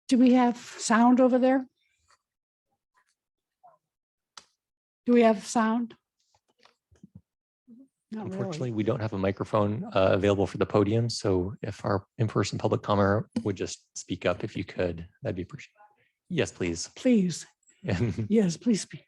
Do we have sound over there? Do we have sound? Not Unfortunately, really. we don't have a microphone available for the podium. So if our in-person public comment would just speak up if you could, that'd be appreciated. Yes, please. Please. Yes, please speak.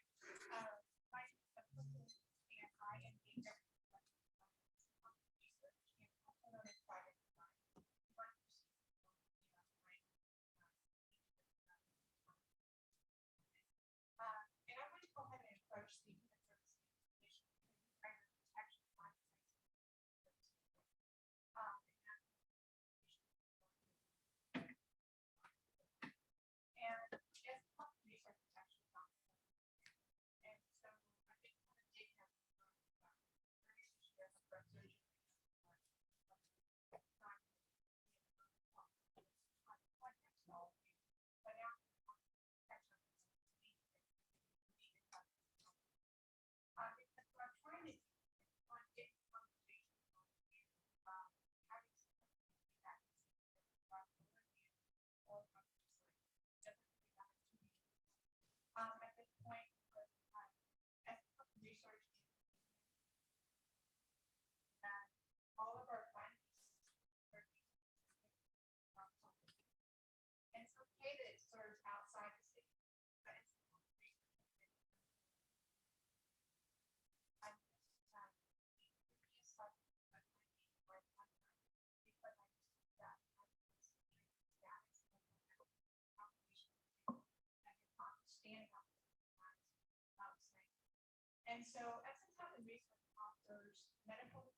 And so Essence Health and Research offers medical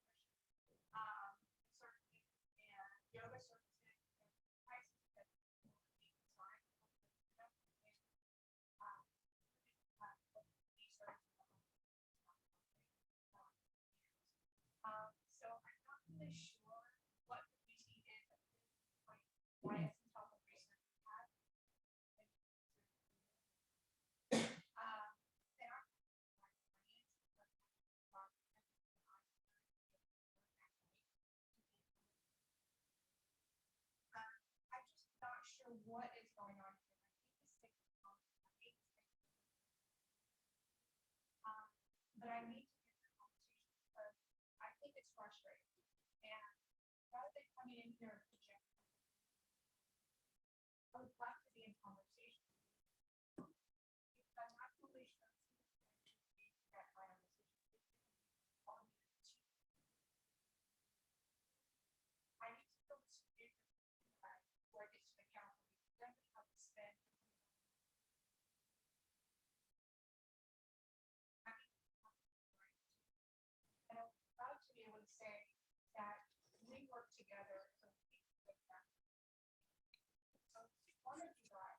services and yoga services and prices that so I'm not really sure what the meeting is at this point, why Essence Health and Research has. They are I'm just not sure what is going on here. But I need to get the conversation because I think it's frustrating. And rather than coming in here and project, I would love to be in conversation. Because I'm not totally sure that my I need to go to where it's the council. Then we have to spend. And I'm proud to be able to say that we work together. So one of you guys,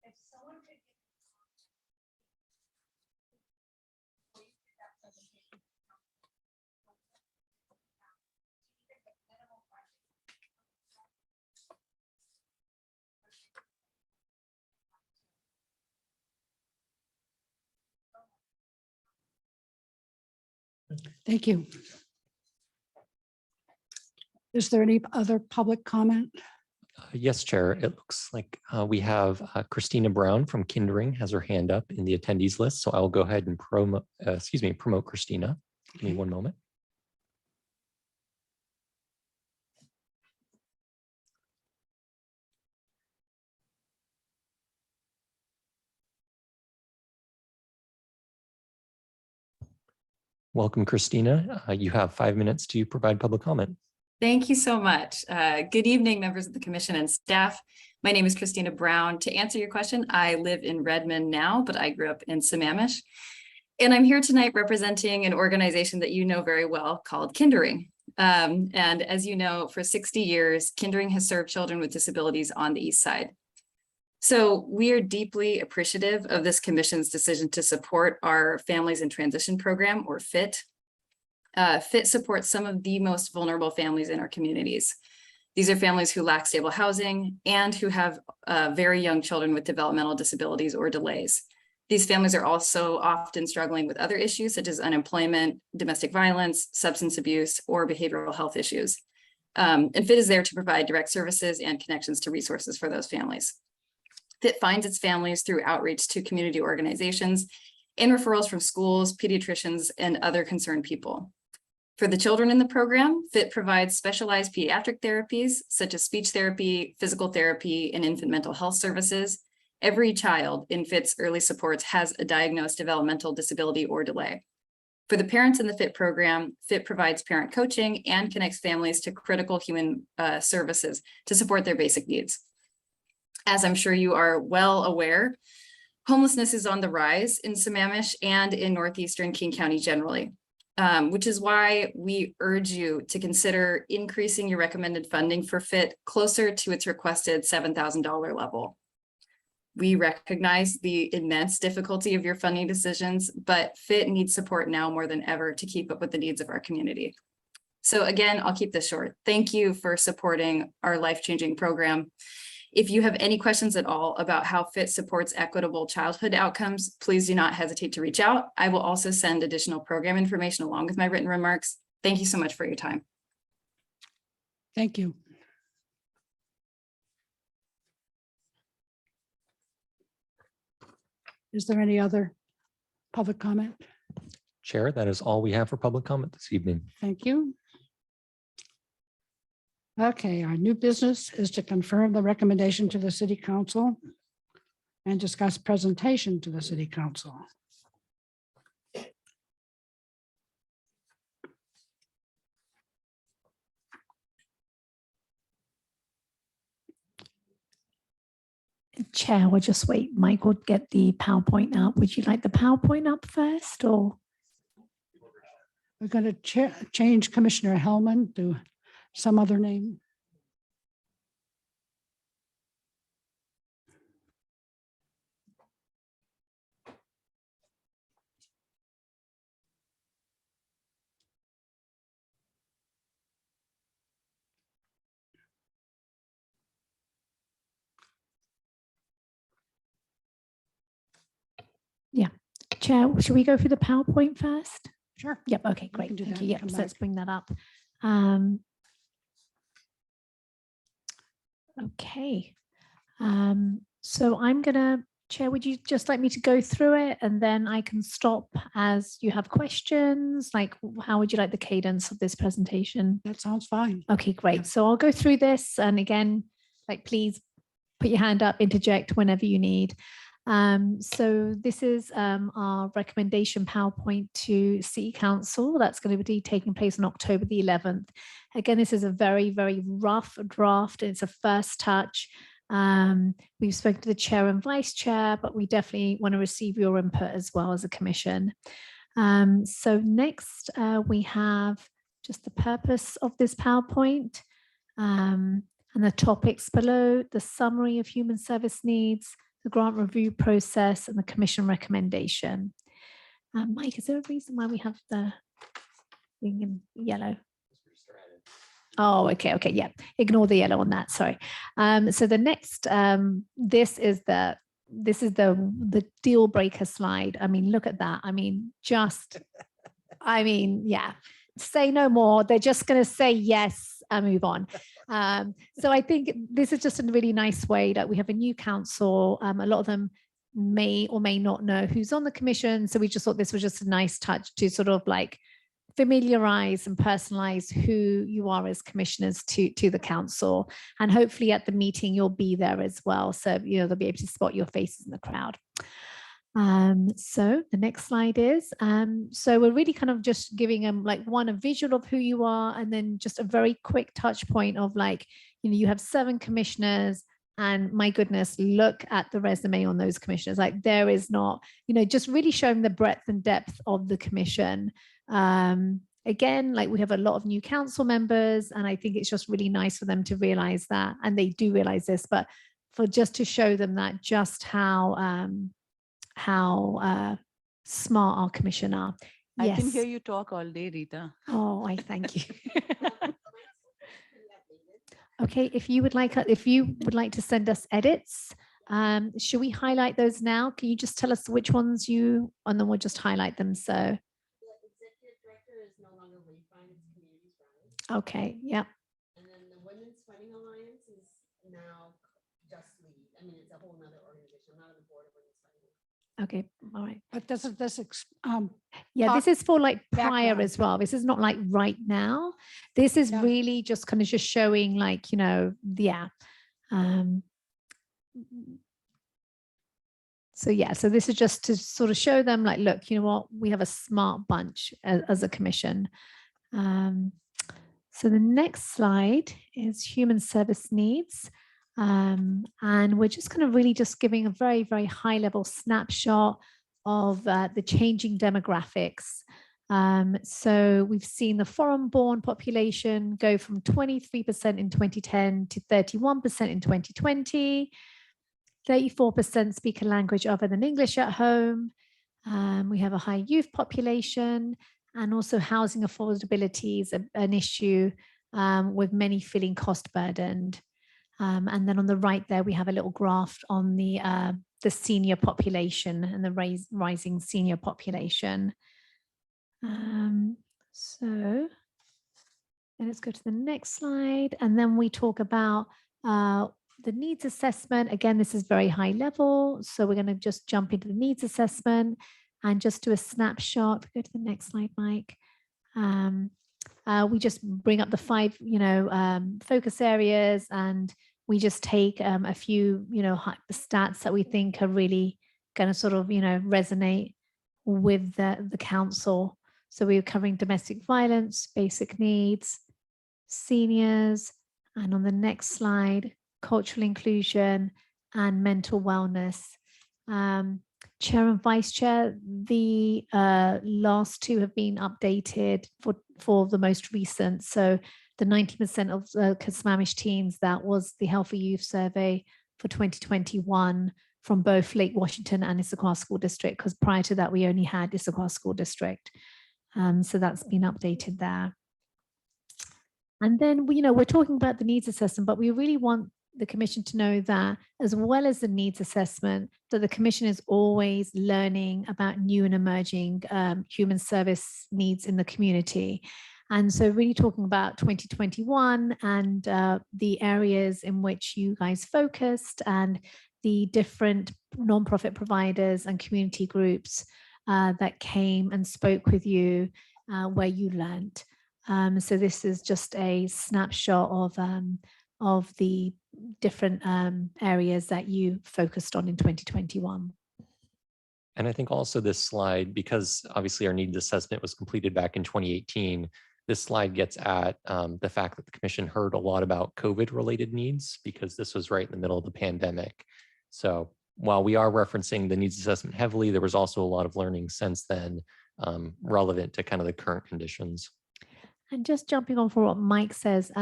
if someone could get that presentation. Thank you. Is there any other public comment? Yes, Chair. It looks like we have Christina Brown from Kindring has her hand up in the attendees list. So I'll go ahead and promote Christina. Give me one moment. Welcome, Christina. You have 5 minutes to provide public comment. Thank you so much. Good evening, members of the commission and staff. My name is Christina Brown. To answer your question, I live in Redmond now, but I grew up in Sammamish. And I'm here tonight representing an organization that you know very well called Kindring. And as you know, for 60 years, Kindring has served children with disabilities on the East Side. So we are deeply appreciative of this commission's decision to support our Families in Transition program, or FIT. FIT supports some of the most vulnerable families in our communities. These are families who lack stable housing and who have very young children with developmental disabilities or delays. These families are also often struggling with other issues such as unemployment, domestic violence, substance abuse, or behavioral health issues. And FIT is there to provide direct services and connections to resources for those families. FIT finds its families through outreach to community organizations and referrals from schools, pediatricians, and other concerned people. For the children in the program, FIT provides specialized pediatric therapies such as speech therapy, physical therapy, and infant mental health services. Every child in FIT's early supports has a diagnosed developmental disability or delay. For the parents in the FIT program, FIT provides parent coaching and connects families to critical human services to support their basic needs. As I'm sure you are well aware, homelessness is on the rise in Sammamish and in northeastern King County generally, which is why we urge you to consider increasing your recommended funding for FIT closer to its requested $7,000 level. We recognize the immense difficulty of your funding decisions, but FIT needs support now more than ever to keep up with the needs of our community. So again, I'll keep this short. Thank you for supporting our life-changing program. If you have any questions at all about how FIT supports equitable childhood outcomes, please do not hesitate to reach out. I will also send additional program information along with my written remarks. Thank you so much for your time. Thank you. Is there any other public comment? Chair, that is all we have for public comment this evening. Thank you. Okay, our new business is to confirm the recommendation to the city council and discuss presentation to the city council. Chair, we'll just wait. Michael, get the PowerPoint up. Would you like the PowerPoint up first or? We're going to change Commissioner Hellman to some other name. Chair, should we go through the PowerPoint first? Sure. Yep. Okay, We great. can do Thank that you. and Yep. come So let's back. bring that up. Okay. So I'm gonna, Chair, would you just like me to go through it and then I can stop as you have questions? Like, how would you like the cadence of this presentation? That sounds fine. Okay, great. So I'll go through this and again, like, please put your hand up, interject whenever you need. So this is our recommendation PowerPoint to City Council. That's going to be taking place on October the 11th. Again, this is a very, very rough draft. It's a first touch. We've spoken to the chair and vice chair, but we definitely want to receive your input as well as a commission. So next we have just the purpose of this PowerPoint and the topics below: the summary of human service needs, the grant review process, and the commission recommendation. Mike, is there a reason why we have the thing in yellow? Oh, okay, yeah. Ignore the yellow on that. Sorry. So the next, this is the deal breaker slide. I mean, look at that. I mean, yeah. Say no more. They're just going to say yes and move on. So I think this is just a really nice way that we have a new council. A lot of them may or may not know who's on the commission. So we just thought this was just a nice touch to sort of like familiarize and personalize who you are as commissioners to the council. And hopefully at the meeting, you'll be there as well. So, you know, they'll be able to spot your faces in the crowd. So the next slide is, so we're really kind of just giving them like a visual of who you are, and then just a very quick touch point of like, you know, you have 7 commissioners, and my goodness, look at the resume on those commissioners. Like there is not, you know, just really showing the breadth and depth of the commission. Again, like we have a lot of new council members, and I think it's just really nice for them to realize that, and they do realize this, but for just to show them that just how smart our commission are. I Yes. can hear you talk all day, Rita. Oh, I thank you. Okay, if you would like to send us edits, should we highlight those now? Can you just tell us which ones and then we'll just highlight them. So. The executive director is no longer Wayfind, it's Communities Rise. Okay, yeah. And Fighting Alliance is now Just Lead. I mean, it's a whole nother organization. I'm not on the board of Women's Fighting Alliance. Okay, all right. But doesn't this, Yeah, talk this is for like prior background. as well. This is not like right now. This is Yeah. really just kind of just showing like, you know, yeah. So yeah, so this is just to sort of show them like, look, you know what, we have a smart bunch as a commission. So the next slide is human service needs. And we're just kind of really just giving a very, very high level snapshot of the changing demographics. So we've seen the foreign-born population go from 23% in 2010 to 31% in 2020. 34% speak a language other than English at home. We have a high youth population, and also housing affordability is an issue, with many feeling cost burdened. And then on the right there, we have a little graph on the senior population and the rising senior population. So let's go to the next slide. And then we talk about the needs assessment. Again, this is very high level. So we're going to just jump into the needs assessment and just do a snapshot. Go to the next slide, Mike. We just bring up the 5, focus areas, and we just take a few, stats that we think are really going to sort of, resonate with the council. So we're covering domestic violence, basic needs, seniors, and on the next slide, cultural inclusion and mental wellness. Chair and Vice Chair, the last 2 have been updated for the most recent. So the 90% of Sammamish teens, that was the Healthy Youth Survey for 2021 from both Lake Washington and Issaquah School District, because prior to that, we only had Issaquah School District. So that's been updated there. And then, we're talking about the needs assessment, but we really want the commission to know that, as well as the needs assessment, that the commission is always learning about new and emerging human service needs in the community. And so really talking about 2021 and the areas in which you guys focused and the different nonprofit providers and community groups that came and spoke with you where you learned. So this is just a snapshot of the different areas that you focused on in 2021. And I think also this slide, because obviously our needs assessment was completed back in 2018, this slide gets at the fact that the commission heard a lot about COVID-related needs, because this was right in the middle of the pandemic. So while we are referencing the needs assessment heavily, there was also a lot of learning since then relevant to kind of the current conditions. And just jumping on for what Mike says,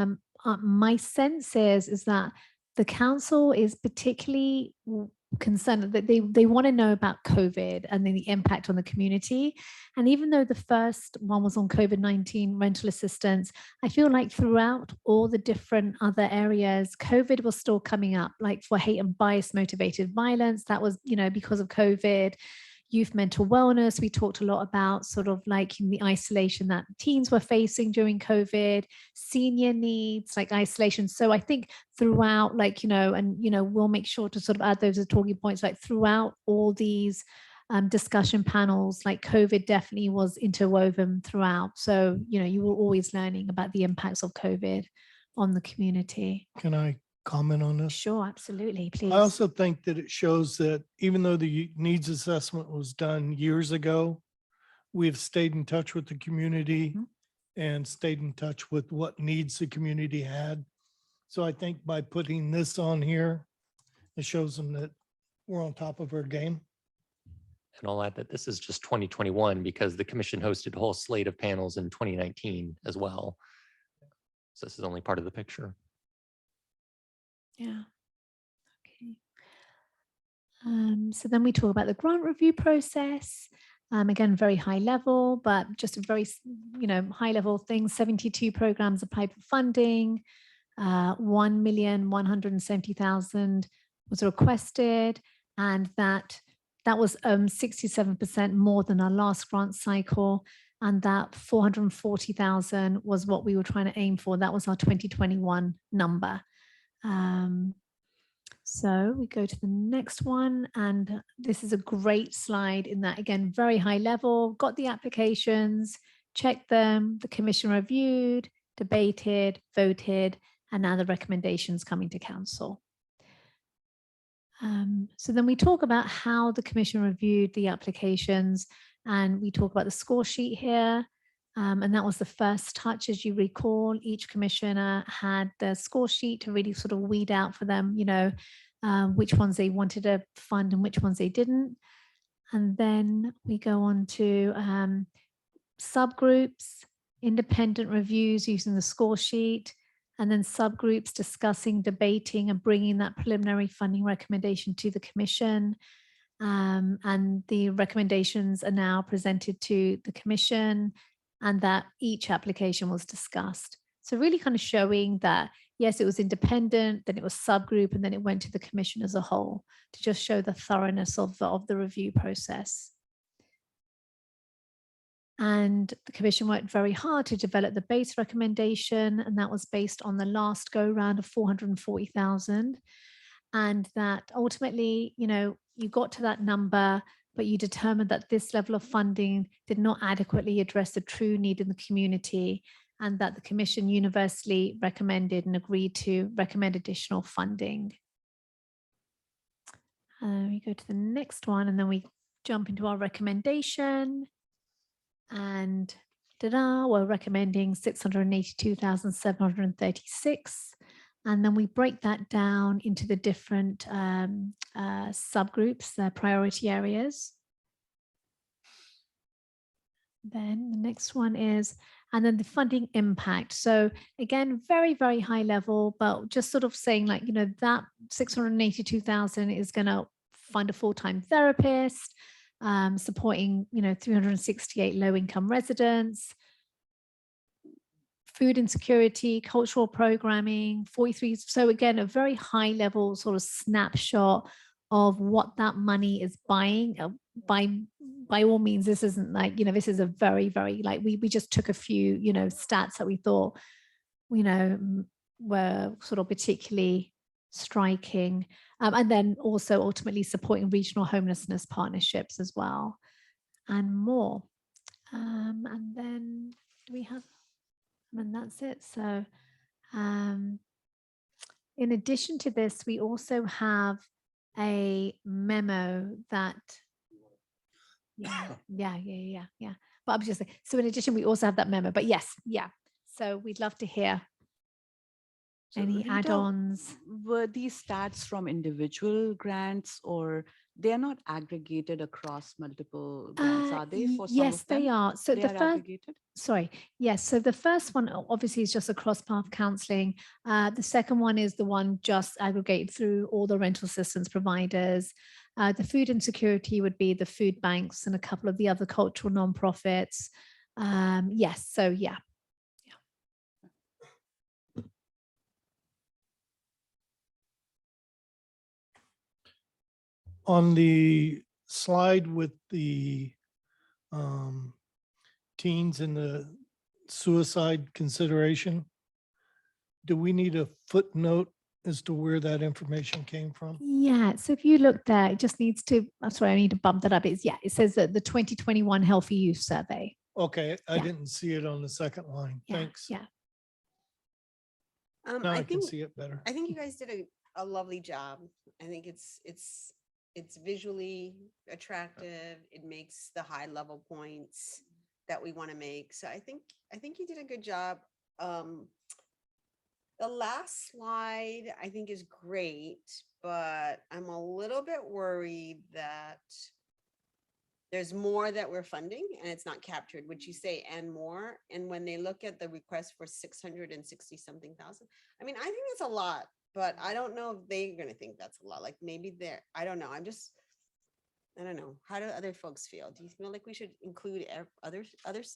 my sense is that the council is particularly concerned that they want to know about COVID and then the impact on the community. And even though the first one was on COVID-19 rental assistance, I feel like throughout all the different other areas, COVID was still coming up, like for hate and bias motivated violence. That was, because of COVID. Youth mental wellness, we talked a lot about sort of like the isolation that teens were facing during COVID, senior needs, like isolation. So I think throughout, we'll make sure to sort of add those as talking points, like throughout all these discussion panels, like COVID definitely was interwoven throughout. So, you were always learning about the impacts of COVID on the community. Can I comment on this? Sure, absolutely, please. I also think that it shows that even though the needs assessment was done years ago, we've stayed in touch with the community and stayed in touch with what needs the community had. So I think by putting this on here, it shows them that we're on top of our game. And I'll add that this is just 2021 because the commission hosted a whole slate of panels in 2019 as well. So this is only part of the picture. Yeah. Okay. So then we talk about the grant review process. Again, very high level, but just a very, high level thing. 72 programs applied for funding. 1,170,000 was requested, and that was 67% more than our last grant cycle. And that 440,000 was what we were trying to aim for. That was our 2021 number. So we go to the next one, and this is a great slide in that, again, very high level, got the applications, checked them, the commission reviewed, debated, voted, and now the recommendations coming to council. So then we talk about how the commission reviewed the applications, and we talk about the score sheet here. And that was the first touch. As you recall, each commissioner had the score sheet to really sort of weed out for them, which ones they wanted to fund and which ones they didn't. And then we go on to subgroups, independent reviews using the score sheet, and then subgroups discussing, debating, and bringing that preliminary funding recommendation to the commission. And the recommendations are now presented to the commission, and that each application was discussed. So really kind of showing that, yes, it was independent, then it was subgroup, and then it went to the commission as a whole to just show the thoroughness of the review process. And the commission worked very hard to develop the base recommendation, and that was based on the last go round of 440,000. And that ultimately, you got to that number, but you determined that this level of funding did not adequately address the true need in the community, and that the commission universally recommended and agreed to recommend additional funding. We go to the next one, and then we jump into our recommendation. And we're recommending 682,736. And then we break that down into the different subgroups, the priority areas. Then the next one is, and then the funding impact. So again, very, very high level, but just sort of saying like, that 682,000 is going to fund a full-time therapist, supporting, 368 low-income residents, food insecurity, cultural programming, 43. So again, a very high level sort of snapshot of what that money is buying. By all means, this isn't like, this is a very, very, like, we just took a few, stats that we thought, were sort of particularly striking. And then also ultimately supporting regional homelessness partnerships as well, and more. And then do we have, and that's it. So in addition to this, we also have a memo that, yeah. But I'm just saying, so in addition, we also have that memo, but yes, yeah. So we'd love to hear So any Rita, add-ons. Were these stats from individual grants, or they are not aggregated across multiple grants, are they? For some Yes, of them, they are. So they the are first, aggregated? sorry, yes. So the first one obviously is just a cross-path counselling. The second one is the one just aggregated through all the rental assistance providers. The food insecurity would be the food banks and a couple of the other cultural nonprofits. Yes, so yeah. On the slide with the teens and the suicide consideration, do we need a footnote as to where that information came from? Yeah, so if you look there, it just needs to, I'm sorry, I need to bump that up. It says that the 2021 Healthy Youth Survey. Okay, I Yeah. didn't see it on the second line. Yeah, Thanks. yeah. Now I can see it better. I think you guys did a lovely job. I think it's visually attractive. It makes the high level points that we want to make. So I think you did a good job. The last slide I think is great, but I'm a little bit worried that there's more that we're funding and it's not captured. Would you say and more? And when they look at the request for 660 something thousand, I mean, I think that's a lot, but I don't know if they're going to think that's a lot. Like maybe I don't know. I don't know. How do other folks feel? Do you feel like we should include other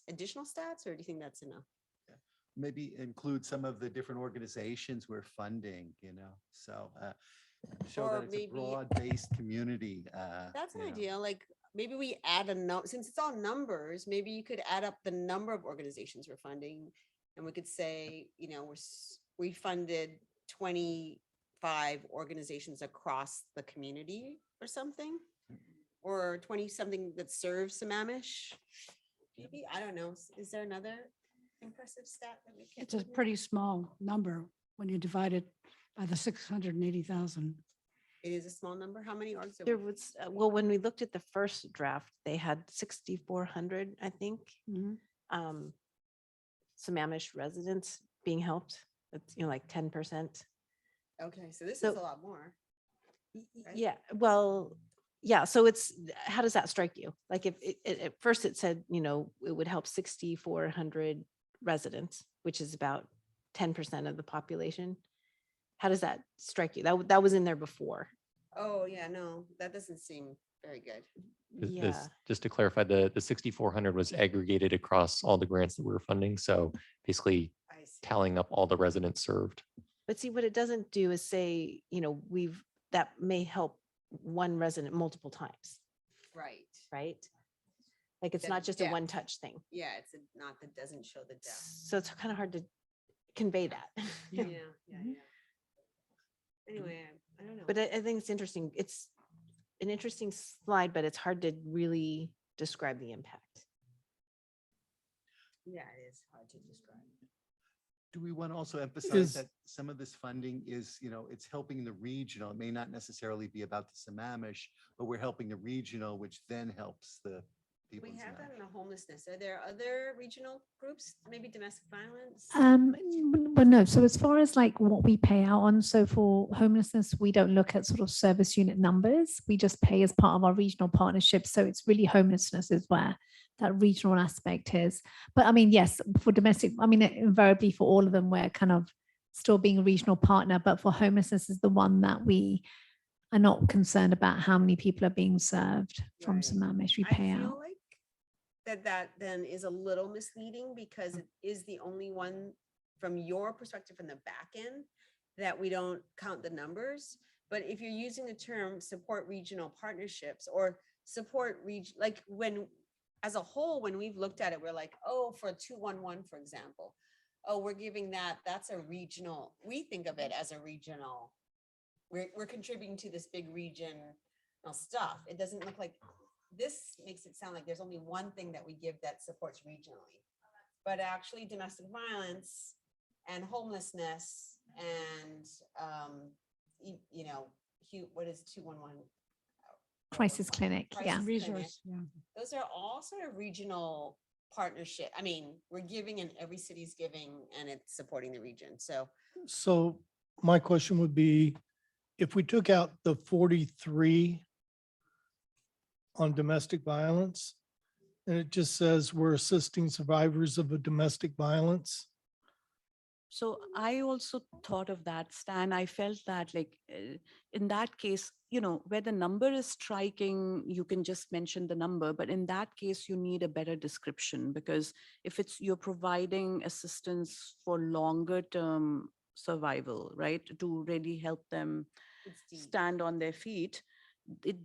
additional stats, or do you think that's enough? Maybe include some of the different organizations we're funding, so show Or that it's maybe- a broad-based community. That's an you know. idea. Like maybe we add a note, since it's all numbers, maybe you could add up the number of organizations we're funding. And we could say, we funded 20 25 organizations across the community or something? Or 20 something that serves Sammamish? Maybe, I don't know. Is there another impressive stat that we can? It's a put in? pretty small number when you divide it by the 680,000. It is a small number. How many orgs? are There we- was, well, when we looked at the first draft, they had 6,400, I think, Mhm. Sammamish residents being helped. That's, like 10%. Okay, so this is So- a lot more. Right? Yeah, well, yeah, so it's, how does that strike you? Like if, at first it said, it would help 6,400 residents, which is about 10% of the population. How does that strike you? That was in there before. Oh, yeah, no, that doesn't seem very good. Yeah, Just to clarify, the 6,400 was aggregated across all the grants that we were funding. So basically I see. tallying up all the residents served. but see, what it doesn't do is say, that may help one resident multiple times, Right. right? Like it's That- not just a yeah. one-touch thing. Yeah, it's not that doesn't show the depth. So it's kind of hard to convey that. Yeah, yeah, yeah. Anyway, I don't know. But I think it's interesting. It's an interesting slide, but it's hard to really describe the impact. Yeah, it is hard to describe. Do we want to also emphasize Is- that some of this funding is, it's helping the regional, it may not necessarily be about the Sammamish, but we're helping the regional, which then helps the people. We in have that Sammamish. in the homelessness. Are there other regional groups, maybe domestic violence? Well, no. So as far as like what we pay out on, so for homelessness, we don't look at sort of service unit numbers. We just pay as part of our regional partnership. So it's really homelessness is where that regional aspect is. But I mean, yes, for domestic, I mean, invariably for all of them, we're kind of still being a regional partner. But for homelessness is the one that we are not concerned about how many people are being served from Right. Sammamish. We I pay feel out. like that then is a little misleading because it is the only one from your perspective from the back end that we don't count the numbers. But if you're using the term support regional partnerships or support region, like when, as a whole, when we've looked at it, we're like, oh, for 211, for example, oh, we're giving that's a regional, we think of it as a regional. We're contributing to this big regional stuff. It doesn't look like, this makes it sound like there's only one thing that we give that supports regionally. But actually domestic violence and homelessness and, what is 211? Crisis clinic, yeah. Crisis clinic. Resource, yeah. Those are all sort of regional partnership. I mean, we're giving and every city's giving and it's supporting the region. So my question would be, if we took out the 43 on domestic violence, and it just says we're assisting survivors of a domestic violence. So I also thought of that, Stan. I felt that in that case, where the number is striking, you can just mention the number, but in that case, you need a better description because if you're providing assistance for longer term survival, right, to really help them it's deep. stand on their feet,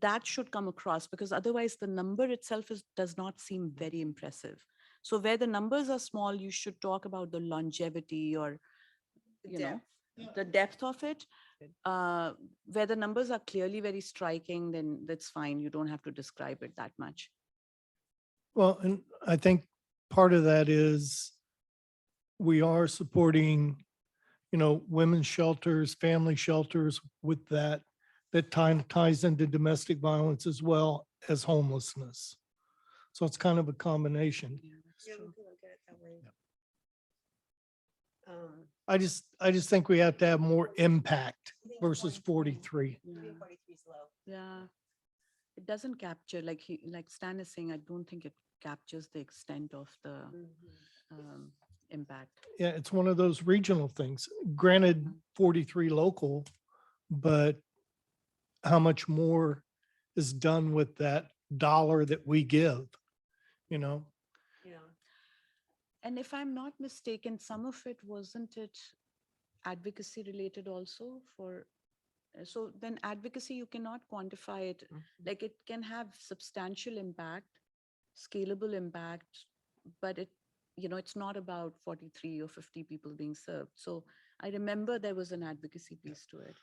that should come across because otherwise the number itself does not seem very impressive. So where the numbers are small, you should talk about the longevity or, The depth. the depth of it. Where the numbers are clearly very striking, then that's fine. You don't have to describe it that much. Well, and I think part of that is we are supporting, women's shelters, family shelters with that ties into domestic violence as well as homelessness. So it's kind of a combination. Yeah, we can look at it that way. I just think we have to have more impact I think versus 43. I think 43 is low. Yeah. It doesn't capture, like Stan is saying, I don't think it captures the extent of the impact. Yeah, it's one of those regional things. Granted, 43 local, but how much more is done with that dollar that we give, Yeah. And if I'm not mistaken, some of it, wasn't it advocacy related also for, so then advocacy, you cannot quantify it. Like it can have substantial impact, scalable impact, but it's not about 43 or 50 people being served. So I remember there was an advocacy piece to it.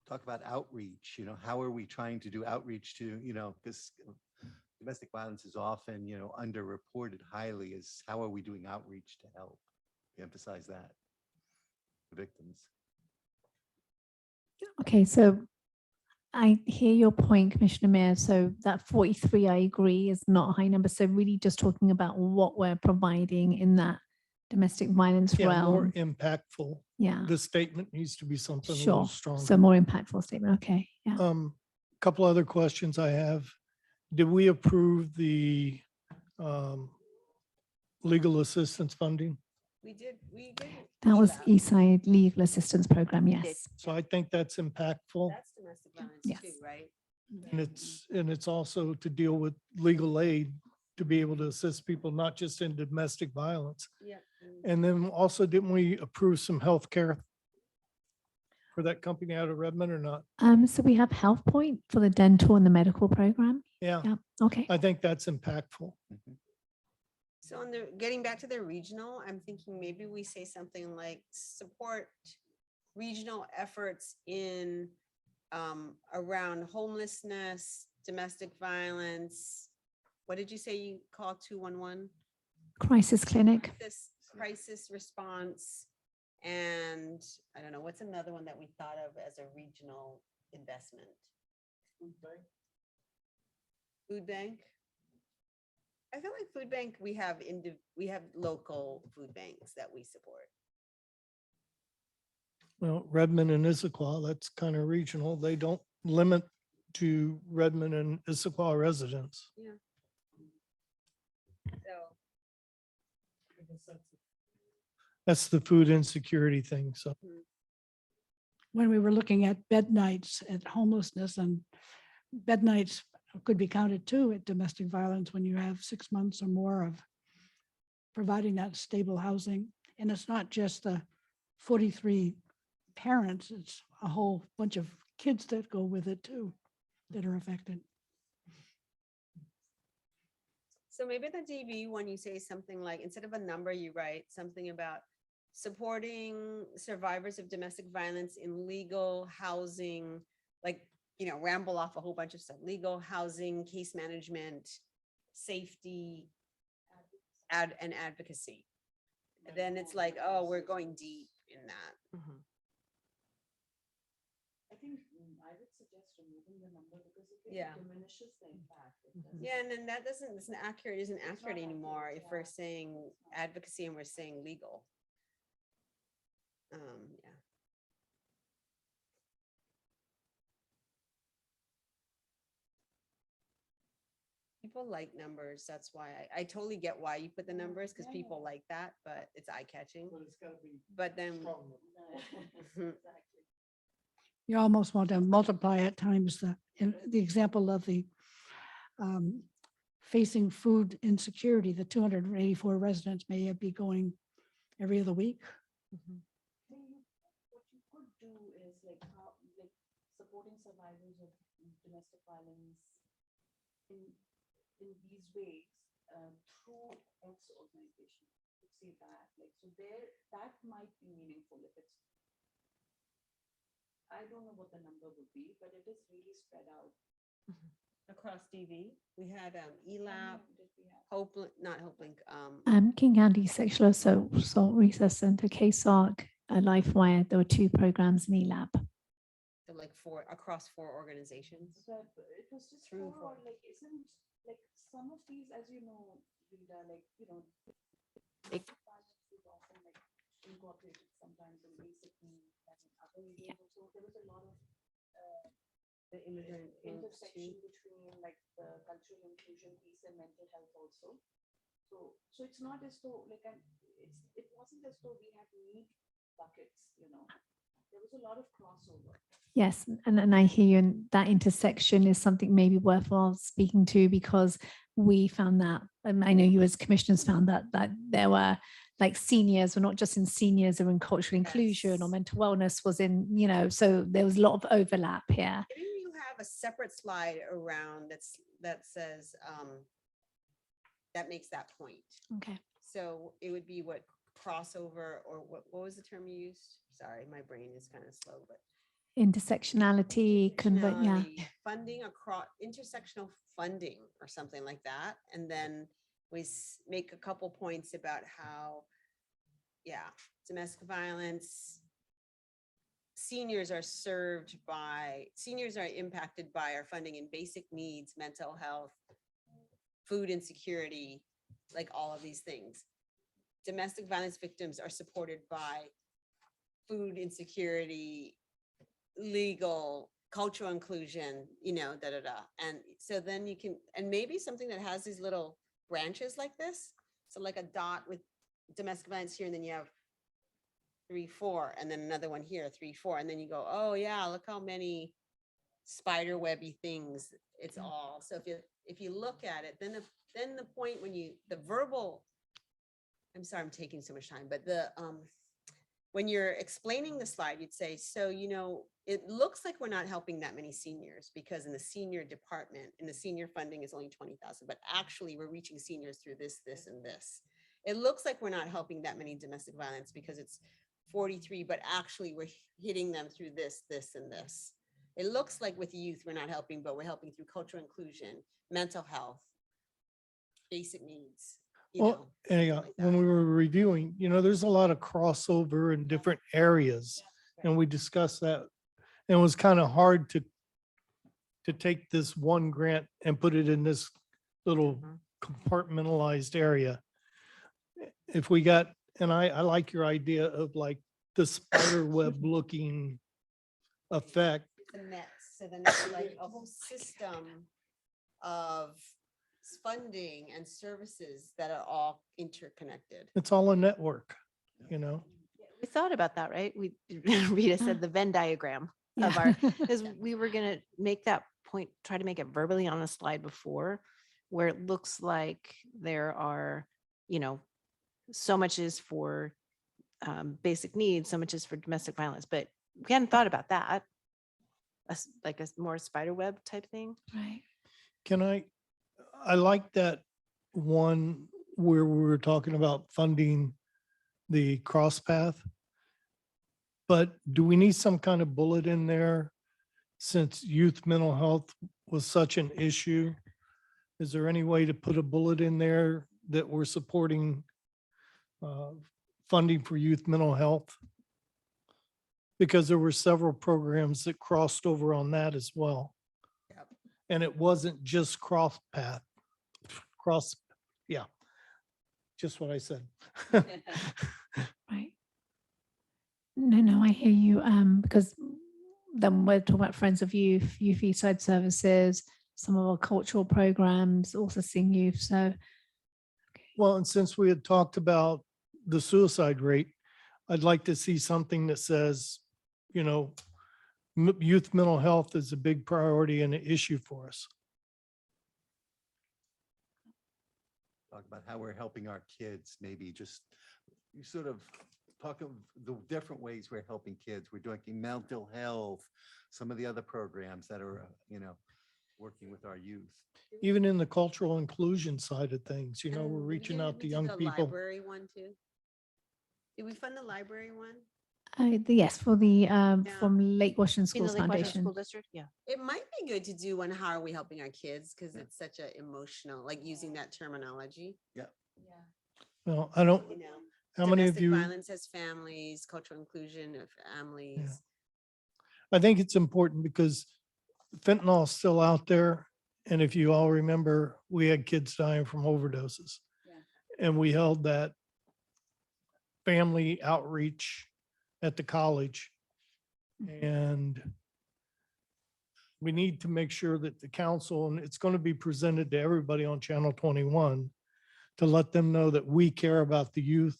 talk about outreach, how are we trying to do outreach to, because domestic violence is often, underreported highly, is how are we doing outreach to help emphasize that to victims? Okay, so I hear your point, Commissioner Mayor. So that 43, I agree, is not a high number. So really just talking about what we're providing in that domestic violence Yeah, more realm. impactful. Yeah, The statement needs to be something a sure. little stronger. So more impactful statement. Okay, yeah. Couple other questions I have. Did we approve the legal assistance funding? We did. That was ELAP. Eastside Legal Assistance Program, We did, yes. So I think that's impactful. That's domestic violence Yes. too, right? And it's also to deal with legal aid to be able to assist people, not just in domestic violence. Yeah. And then also, didn't we approve some healthcare for that company out of Redmond or not? So we have Health Point for the dental and the medical program. Yeah, Yeah, okay. I think that's impactful. So on the, getting back to the regional, I'm thinking maybe we say something like support regional efforts in around homelessness, domestic violence. What did you say you call 211? Crisis Clinic. Crisis response. And I don't know, what's another one that we thought of as a regional investment? Food bank? I feel like food bank, we have local food banks that we support. Well, Redmond and Issaquah, that's kind of regional. They don't limit to Redmond and Issaquah residents. Yeah. So, That's the food insecurity thing, so. When we were looking at bed nights at homelessness, and bed nights could be counted too at domestic violence when you have 6 months or more of providing that stable housing. And it's not just the 43 parents, it's a whole bunch of kids that go with it too, that are affected. so maybe the DV, when you say something like, instead of a number, you write something about supporting survivors of domestic violence in legal housing, like, ramble off a whole bunch of stuff, legal housing, case management, safety, and advocacy. And then it's like, oh, we're going deep in that. Mhm. I think I would suggest removing the number because Yeah. it diminishes the impact. Yeah, and then that isn't accurate anymore if we're saying advocacy and we're saying legal. Yeah. People like numbers, that's why I totally get why you put the numbers, because people like that, but it's eye-catching. But then, You almost want to multiply at times the example of the facing food insecurity, the 284 residents may be going every other week. What you could do is like supporting survivors of domestic violence in these ways through X organization. You see that, so that might be meaningful if it's. I don't know what the number would be, but it is really spread out. across DV, we had ELAP, not HopeLink, King County Sexual Assault Resource Center, KSOC, LifeWire, there were 2 programs in ELAP. so like across 4 organizations. But it was just Through for, for- isn't some of these, as you know, Rita, Like- violence is often incorporated sometimes in basic needs and in other areas. Also, there was a lot of The immigrant groups intersection too. between the cultural inclusion piece and mental health also. So it's not as though it wasn't as though we had need buckets, There was a lot of crossover. Yes, and I hear you, and that intersection is something maybe worthwhile speaking to, because we found that, and I know you as commissioners found that there were seniors were not just in seniors, they were in cultural inclusion, or Yes. mental wellness was in, so there was a lot of overlap here. Maybe you have a separate slide around that says, that makes that point. Okay. So it would be what crossover, or what was the term you used? Sorry, my brain is kind of slow, but Intersectionality, yeah. Intersectionality, funding across, intersectional funding or something like that. And then we make a couple points about how, yeah, domestic violence, seniors are impacted by our funding in basic needs, mental health, food insecurity, like all of these things. Domestic violence victims are supported by food insecurity, legal, cultural inclusion, da, da, da. And so then you can, and maybe something that has these little branches like this. So like a dot with domestic violence here, and then you have 3, 4, and then another one here, 3, 4. And then you go, oh yeah, look how many spider webby things it's all. So if you look at it, then the point when the verbal, I'm sorry, I'm taking so much time, but when you're explaining the slide, you'd say, so, it looks like we're not helping that many seniors because in the senior department, in the senior funding is only 20,000, but actually we're reaching seniors through this, this, and this. It looks like we're not helping that many domestic violence because it's 43, but actually we're hitting them through this, this, and this. It looks like with youth, we're not helping, but we're helping through cultural inclusion, mental health, basic needs. Well, anyhow, when we were reviewing, there's a lot of crossover in different areas, and we discussed that. And it was kind of hard to take this one grant and put it in this little compartmentalized area. If we got, and I like your idea of like the spider web looking effect. The nets, so then it's like a whole system of funding and services that are all interconnected. It's all a network, We thought about that, right? Rita said the Venn diagram of our, because we were going to make that point, try to make it verbally on a slide before, where it looks like there are, so much is for basic needs, so much is for domestic violence, but we hadn't thought about that. Like a more spider web type thing. Right. I like that one where we were talking about funding the cross path. But do we need some kind of bullet in there since youth mental health was such an issue? Is there any way to put a bullet in there that we're supporting funding for youth mental health? Because there were several programs that crossed over on that as well. Yep. And it wasn't just just what I said. Right. No, I hear you. Because then we're talking about Friends of Youth, Youth East Side Services, some of our cultural programs, also seeing youth. So, Well, and since we had talked about the suicide rate, I'd like to see something that says, youth mental health is a big priority and an issue for us. Talk about how we're helping our kids, maybe just you sort of talk of the different ways we're helping kids. We're doing mental health, some of the other programs that are, working with our youth. Even in the cultural inclusion side of things, we're And reaching didn't out we to do young the people. Library one too. Did we fund the library one? yes, for the from Lake Washington In the Schools Lake Washington Foundation. School District, yeah. It might be good to do one, how are we helping our kids? Because it's such a emotional, like using that terminology, Well, I don't, how many of domestic you, violence as families, cultural inclusion of families. I think it's important because fentanyl is still out there. And if you all remember, we had kids dying from overdoses. And we held that family outreach at the college. And we need to make sure that the council, and it's going to be presented to everybody on Channel 21, to let them know that we care about the youth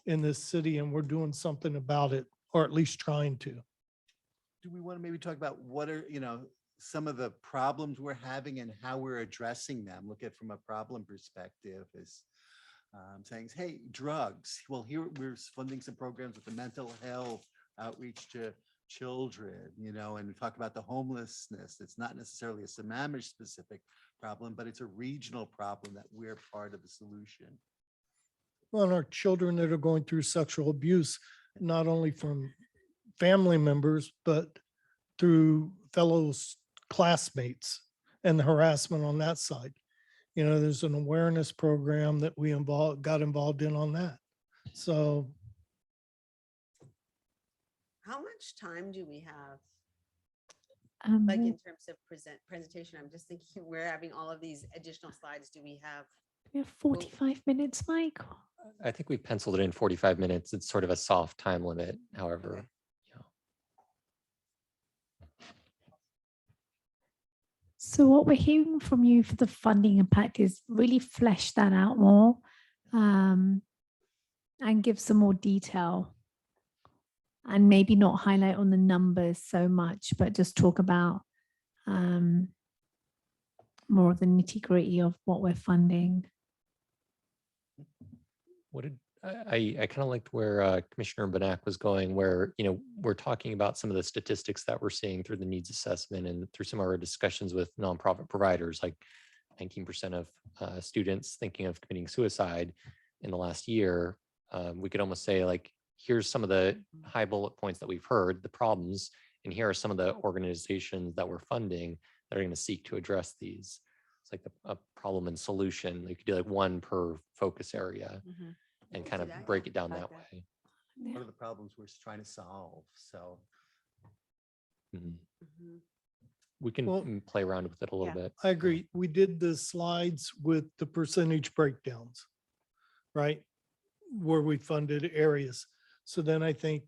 in this city and we're doing something about it, or at least trying to. Do we want to maybe talk about what are, some of the problems we're having and how we're addressing them? Look at from a problem perspective is saying, hey, drugs. Well, here we're funding some programs with the mental health outreach to children, and we talk about the homelessness. It's not necessarily a Sammamish specific problem, but it's a regional problem that we're part of the solution. Well, and our children that are going through sexual abuse, not only from family members, but through fellow classmates and the harassment on that side. You know, there's an awareness program that we got involved in on that. So How much time do we have? Um, Like in terms of presentation, I'm just thinking we're having all of these additional slides. Do we have? we have 45 minutes, Mike. I think we penciled it in 45 minutes. It's sort of a soft time limit, however. Okay. Yeah. So what we're hearing from you for the funding impact is really flesh that out more, and give some more detail, and maybe not highlight on the numbers so much, but just talk about more of the nitty gritty of what we're funding. What did I kind of liked where Commissioner Benak was going, where, you know, we're talking about some of the statistics that we're seeing through the needs assessment and through some of our discussions with nonprofit providers, like 19% of students thinking of committing suicide in the last year. We could almost say, like, here's some of the high bullet points that we've heard, the problems, and here are some of the organizations that we're funding that are going to seek to address these. It's like a problem and solution. You could do like one per focus area and kind of do that, break yeah. it down Like that that. way. What are the problems we're trying to solve? So Mhm. Mhm. We can Well- play around with it a little Yeah. bit. I agree. We did the slides with the percentage breakdowns, right? Where we funded areas. So then I think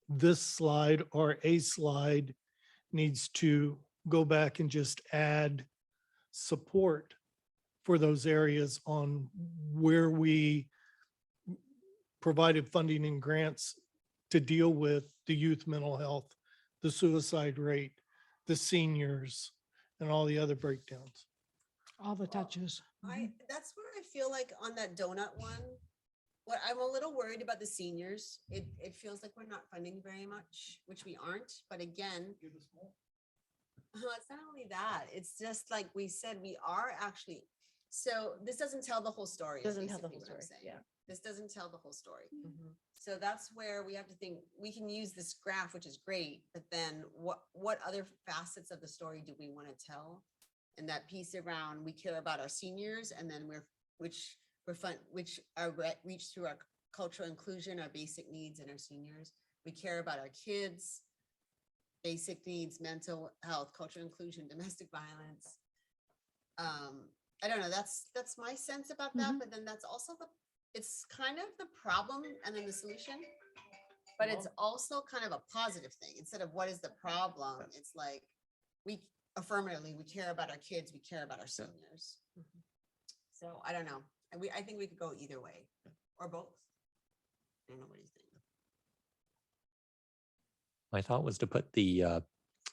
this slide or a slide needs to go back and just add support for those areas on where we provided funding and grants to deal with the youth mental health, the suicide rate, the seniors, and all the other breakdowns. All the touches. That's what I feel like on that donut one. What I'm a little worried about the seniors. It feels like we're not funding very much, which we aren't, but again. It's not only that, it's just like we said, we are actually, so this doesn't tell the whole story. is Doesn't tell the basically whole what I'm story, saying. yeah. This doesn't tell the whole story. So that's where we have to think, we can use this graph, which is great, but then what other facets of the story do we want to tell? And that piece around, we care about our seniors, and then which are reached through our cultural inclusion, our basic needs, and our seniors. We care about our kids, basic needs, mental health, cultural inclusion, domestic violence. I don't know, that's my sense about that, but then that's also it's kind of the problem and then the solution. But it's also kind of a positive thing. Instead of what is the problem, it's like we care about our kids, we care about our seniors. So I don't know. I think we could go either way or both. I don't know, what do you think? My thought was to put the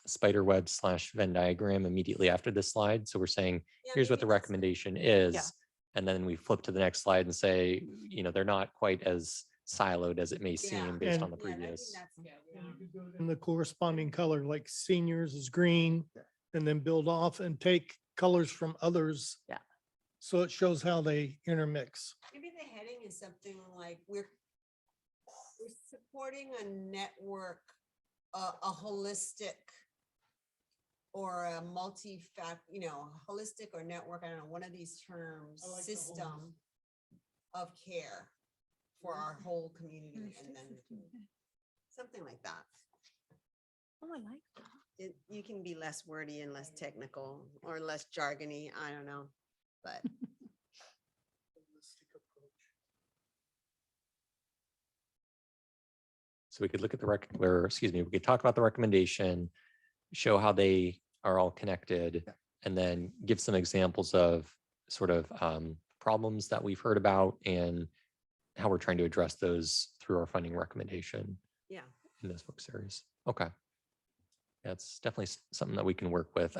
spider web / Venn diagram immediately after this slide. So we're saying, Yeah, here's what maybe the that's recommendation is. And then we flip to the next slide and say, you know, they're not quite as siloed as it may seem based on the Yeah, I think previous. that's- And the corresponding color, like seniors is green, and then build off and take colors from others. Yeah. So it shows how they intermix. Maybe the heading is something like we're supporting a network, a holistic or a holistic or network, I don't know, one of these terms, I like the system of care for our whole community, and then something like that. Oh, I like that. You can be less wordy and less technical or less jargony, I don't know, but. So we could look at we could talk about the recommendation, show how they are all connected, and then give some examples of sort of problems that we've heard about and how we're trying to address those through our funding recommendation Yeah. in those focus areas. Okay. That's definitely something that we can work with.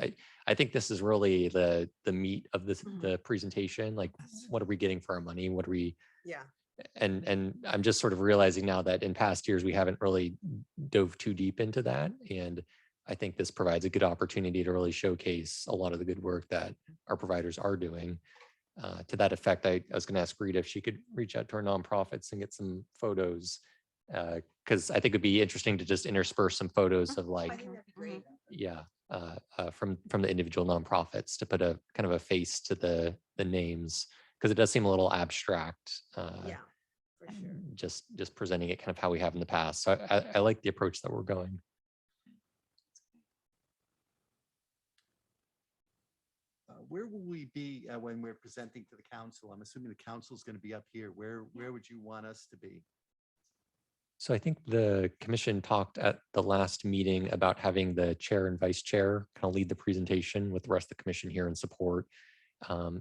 I think this is really the meat of this, the presentation. Like, what are we getting for our money? What are we, Yeah. and I'm just sort of realizing now that in past years, we haven't really dove too deep into that. And I think this provides a good opportunity to really showcase a lot of the good work that our providers are doing. To that effect, I was going to ask Rita if she could reach out to our nonprofits and get some photos, because I think it'd be interesting to just intersperse some photos of I like think that'd be great. Yeah, from the individual nonprofits to put a kind of a face to the names, because it does seem a little abstract. Yeah, for sure. Just presenting it kind of how we have in the past. So I like the approach that we're going. Where will we be when we're presenting to the council? I'm assuming the council is going to be up here. Where would you want us to be? So I think the commission talked at the last meeting about having the chair and vice chair kind of lead the presentation with the rest of the commission here in support.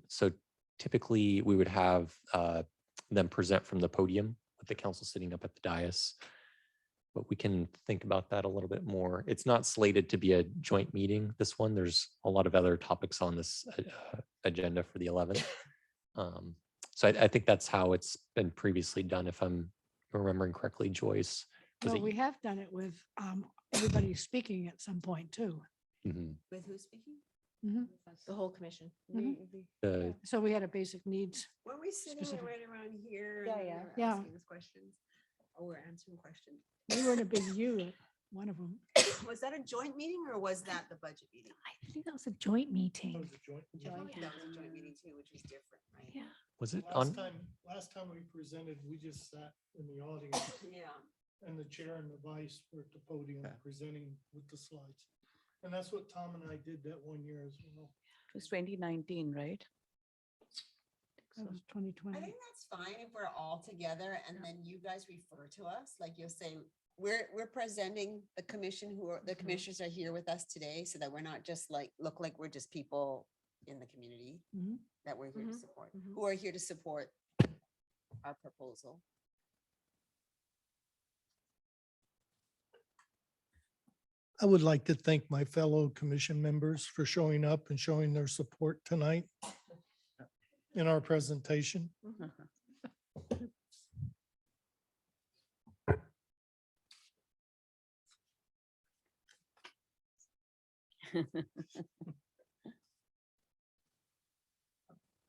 So typically we would have them present from the podium with the council sitting up at the dais. But we can think about that a little bit more. It's not slated to be a joint meeting, this one. There's a lot of other topics on this agenda for the 11th. So I think that's how it's been previously done, if I'm remembering correctly, Joyce. Was Well, it we have done it with everybody speaking at some point too. Mhm. With who speaking? The whole commission. the So we had a basic needs. Were we sitting Specific. right around here? Yeah, and yeah. we were Yeah. Asking us questions? Or we're answering questions? We were in a big U at one of them. Was that a joint meeting or was that the budget meeting? I think that was a joint meeting. I felt like that was a joint meeting too, which was different, right? Yeah. was it on? Last time we presented, we just sat in the audience Yeah. and the chair and the vice were at the podium Okay. presenting with the slides. And that's what Tom and I did that one year as well. It was 2019, right? That was I 2020. think that's fine if we're all together and then you guys refer to us, like you'll say, we're presenting the commission who are, the commissioners are here with us today, so that we're not just like, look like we're just people in the community Mhm. that we're here to Mhm. support, Mhm. who are here to support our proposal. I would like to thank my fellow commission members for showing up and showing their support tonight in our presentation.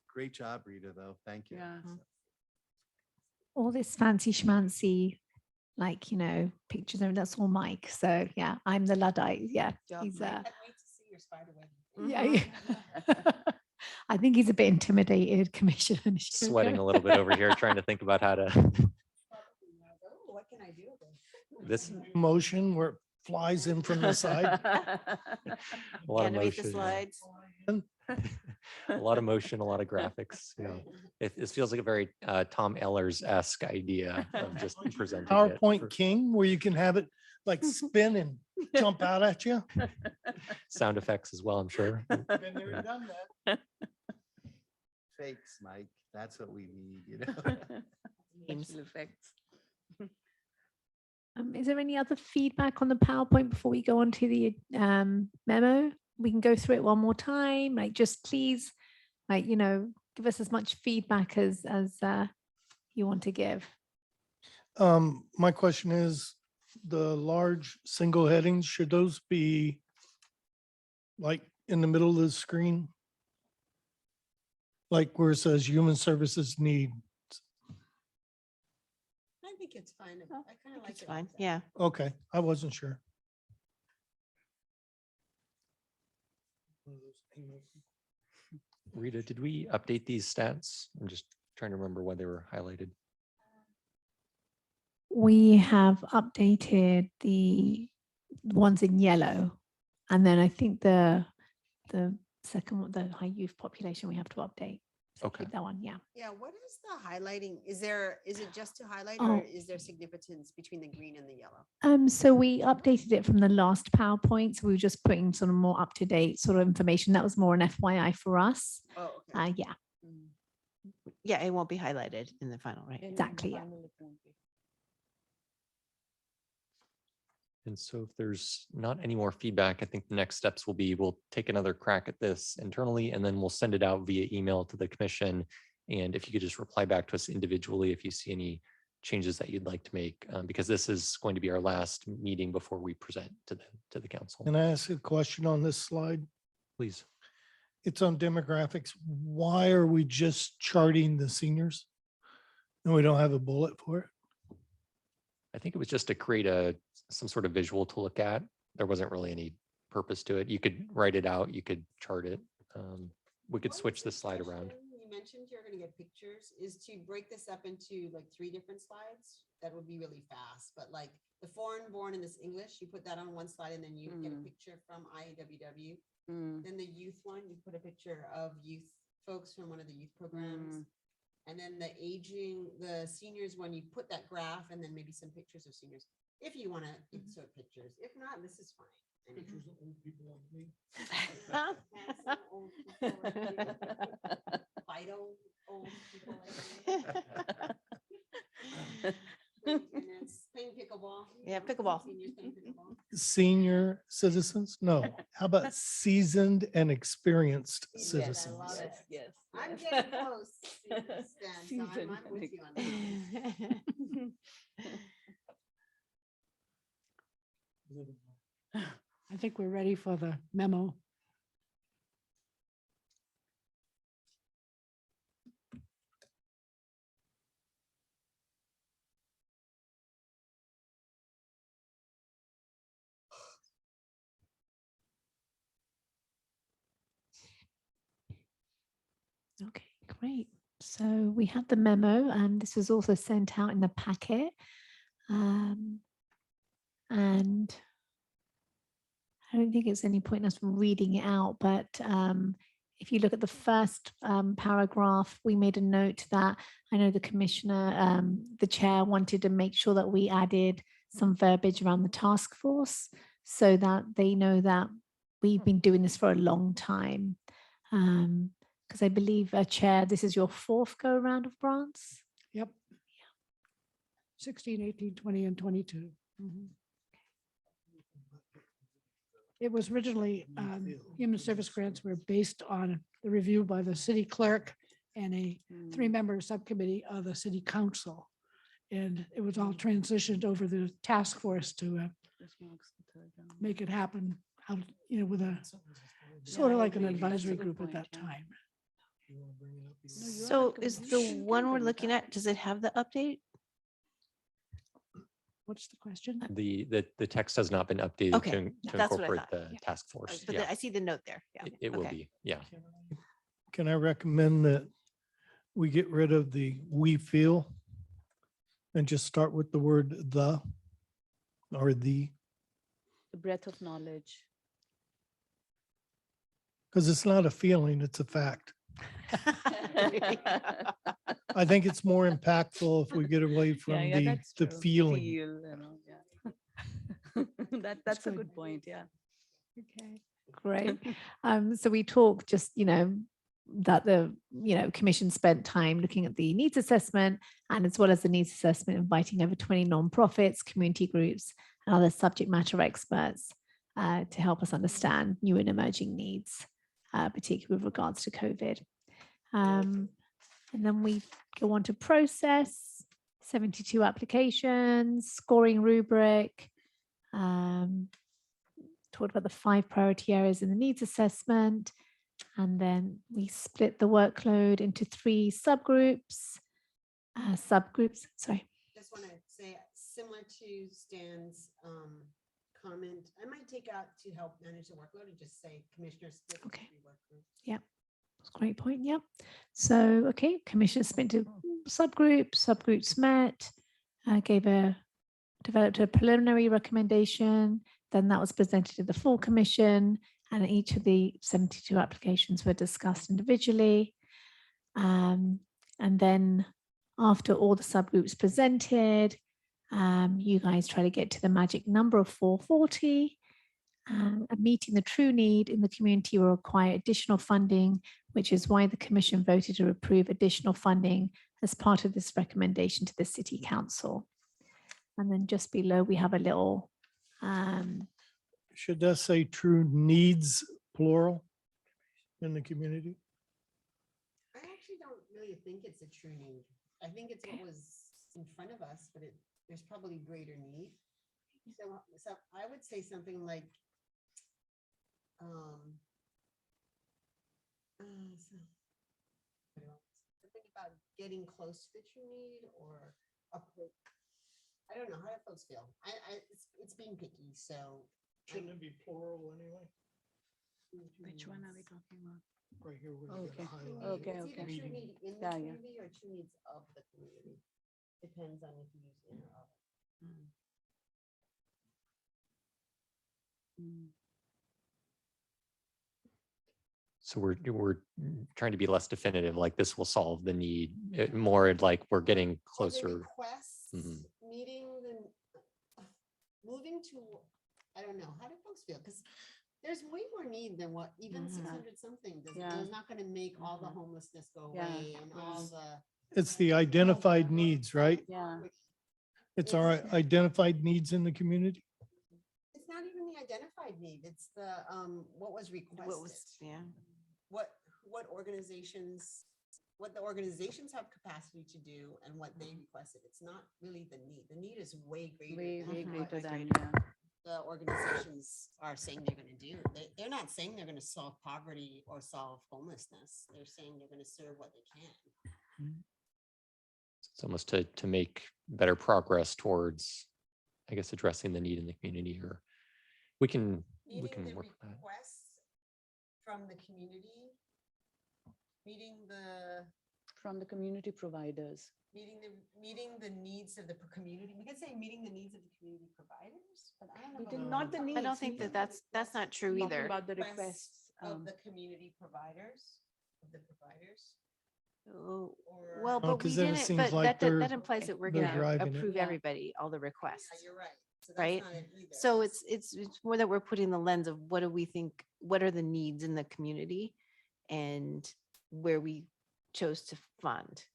Great job, Rita, though. Thank you. Yeah. All this fancy schmancy, like, pictures, and that's all Mike. So yeah, I'm the Luddite. Yeah. Job, He's Mike. Can't wait to see your spider web. yeah. I think he's a bit intimidated, Commissioner. Sweating a little bit over here, trying to think about how to, Oh, what can I do? this, Motion where it flies in from the side. a lot of Animate the motion. slides. A lot of motion, a lot of graphics. It feels like a very Tom Ehlers-esque idea of just presenting it. PowerPoint King, where you can have it like spin and jump out at you. Sound effects as well, I'm sure. Been there and done that. Fakes, Mike. That's what we need. Special effects. Is there any other feedback on the PowerPoint before we go on to the memo? We can go through it one more time. Like, just please, give us as much feedback as you want to give. My question is, the large single headings, should those be like in the middle of the screen? Like where it says human services need. I think it's fine. I kind of like It's it. fine. like that. Yeah. Okay, I wasn't sure. Rita, did we update these stats? I'm just trying to remember why they were highlighted. We have updated the ones in yellow. And then I think the second one, the high youth population, we have to update. So Okay. keep that one, yeah. Yeah, what is the highlighting? Is it just to highlight Oh. or is there significance between the green and the yellow? So we updated it from the last PowerPoint. So we were just putting sort of more up-to-date sort of information. That was more an FYI for us. Oh, okay. Yeah, Yeah, it won't be highlighted in the final, right? exactly. Yeah. And so if there's not any more feedback, I think the next steps will be, we'll take another crack at this internally, and then we'll send it out via email to the commission. And if you could just reply back to us individually if you see any changes that you'd like to make, because this is going to be our last meeting before we present to the council. Can I ask a question on this slide? Please. It's on demographics. Why are we just charting the seniors? And we don't have a bullet for it? I think it was just to create some sort of visual to look at. There wasn't really any purpose to it. You could write it out, you could chart it. We could One switch the slide around. suggestion, You mentioned you're gonna get pictures, is to break this up into like 3 different slides. That would be really fast, but like the foreign born and this English, you put that on one slide and then you get a picture from IEWW. Then the youth one, you put a picture of youth folks from one of the youth programs. And then the aging, the seniors one, you put that graph and then maybe some pictures of seniors. If you wanna insert pictures, if not, this is fine. I mean, handsome old people like you. Vital old people like you. Playing tennis, playing pickleball. you Yeah, know, pickleball. seniors playing pickleball. Senior citizens? No. How about seasoned and experienced Yes, I citizens? love it. Yes. I'm getting close, Stan, so I'm with you on that. I think we're ready for the memo. Okay, great. So we have the memo, and this was also sent out in the packet. And I don't think it's any point in us reading it out, but if you look at the first paragraph, we made a note that I know the commissioner, the chair wanted to make sure that we added some verbiage around the task force so that they know that we've been doing this for a long time. Because I believe, Chair, this is your 4th go around of grants. Yep. 16, 18, 20, and 22. Mhm. It was originally, human service grants were based on the review by the city clerk and a 3-member subcommittee of the city council. And it was all transitioned over the task force to make it happen, out, with a sort of I like an agree. That's a advisory good group at point, that yeah. time. So is the one we're looking at, does it have the update? What's the question? The text has not been updated Okay, to that's what I incorporate thought. the Yeah. task force. But Yeah, I see the note there. Yeah. it will Okay. be. Yeah. Can I recommend that we get rid of the "we feel" and just start with the word "the" or "the"? The breadth of knowledge. Because it's not a feeling, it's a fact. I think it's more impactful if we get away from the feeling. That's a good point, yeah. Okay, great. So we talked just, that the, commission spent time looking at the needs assessment, and as well as the needs assessment, inviting over 20 nonprofits, community groups, and other subject matter experts to help us understand new and emerging needs, particularly with regards to COVID. And then we go on to process, 72 applications, scoring rubric, talked about the 5 priority areas in the needs assessment, and then we split the workload into 3 subgroups. Sorry. Just want to say, similar to Stan's comment, I might take out "to help manage the workload" and just say "commissioners split into Okay. 3 work groups." Yeah, that's a great point. Yeah. So, okay, commissioners split into subgroups met, developed a preliminary recommendation. Then that was presented to the full commission, and each of the 72 applications were discussed individually. And then after all the subgroups presented, you guys try to get to the magic number of 440. And meeting the true need in the community will require additional funding, which is why the commission voted to approve additional funding as part of this recommendation to the city council. And then just below, we have a little, Should that say "true needs" plural in the community? I actually don't really think it's a true need. I think it's what was in front of us, but there's probably greater need. So I would say something like, something about getting close to the true need, or I don't know, how do folks feel? It's being picky, so Shouldn't it be plural anyway? Which one are we talking about? Right here. where you got Okay. highlighted. Okay, It's okay. either true Meeting. need in the Yeah, yeah. community or true needs of the community. Depends on if you use in or of. So we're trying to be less definitive, like this will solve the need, more like we're getting Or the closer. requests, Mhm. meeting the, moving to, I don't know, how do folks feel? Because there's way more need than what even Mhm. 600 something Yeah. is not going to make all the Mhm. homelessness go Yeah. away and all the. It's the identified needs, right? Yeah. It's our identified needs in the community. It's not even the identified need. It's the, what was requested. Yeah. What organizations, what the organizations have capacity to do and what they requested. It's not really the need. The need is way greater. Way, than way what greater than, the organizations are saying they're gonna do. They're not saying they're gonna solve poverty or solve homelessness. They're saying they're gonna serve what they can. It's almost to make better progress towards, I guess, addressing the need in the community, or we can Meeting the work with that. requests from the community, meeting from the community providers. meeting the needs of the community. We could say meeting the needs of the community providers, but I don't know. We about did meeting not the the needs. I don't think that that's not true Talking either. about the requests. Of the community providers, of the providers. Oh, Or- well, Oh, but we 'cause then it didn't, seems but like that they're- implies that we're they're gonna driving it. approve Yeah. everybody, all the requests. Yeah, you're right. So that's Right? not it either. So it's more that we're putting the lens of what do we think, what are the needs in the community and where we chose to fund.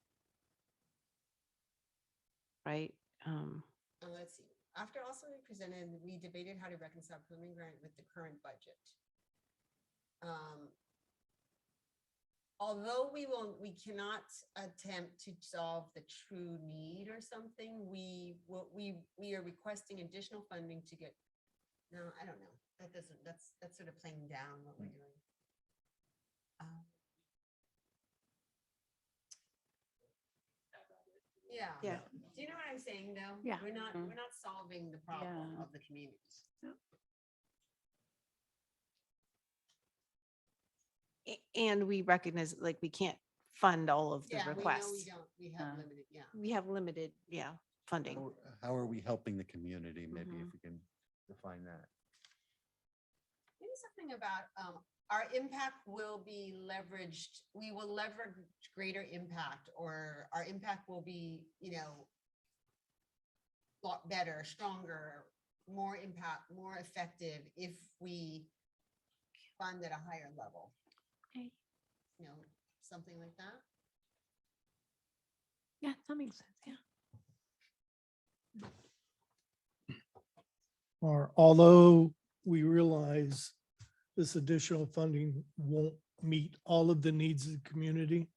Right? Let's see. After also we presented, we debated how to reconcile preliminary grant with the current budget. Although we cannot attempt to solve the true need or something, we are requesting additional funding to get, no, I don't know. That doesn't, that's sort of playing down what we're doing. Yeah. Yeah. Do you know what I'm saying though? Yeah. We're not solving the problem Yeah. of the communities. And we recognize like we can't fund all of the Yeah, we know we requests. don't, we have limited, yeah. We have limited, funding. How are we helping the community? Maybe Mhm. if we can define that. Maybe something about, our impact will be leveraged, we will leverage greater impact, or our impact will be, lot better, stronger, more impact, more effective if we fund at a higher level. Okay. Something like that. Yeah, that makes sense. Yeah. Or although we realize this additional funding won't meet all of the needs of the community,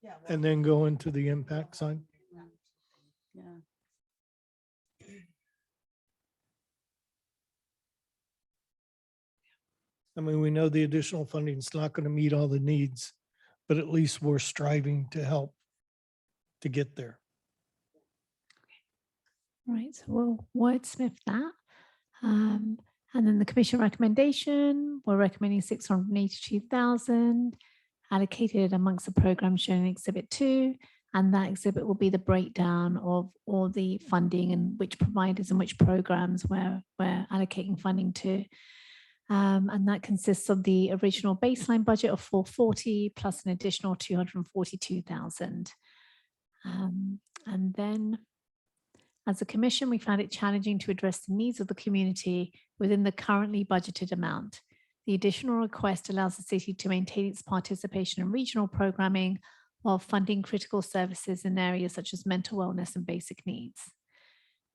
Yeah. and then go into the impact side. Yeah. I mean, we know the additional funding is not going to meet all the needs, but at least we're striving to help to get there. Right, so we'll wordsmith that. And then the commission recommendation, we're recommending 682,000 allocated amongst the programs shown in Exhibit 2. And that exhibit will be the breakdown of all the funding and which providers and which programs we're allocating funding to. And that consists of the original baseline budget of 440 plus an additional 242,000. And then as a commission, we found it challenging to address the needs of the community within the currently budgeted amount. The additional request allows the city to maintain its participation in regional programming while funding critical services in areas such as mental wellness and basic needs.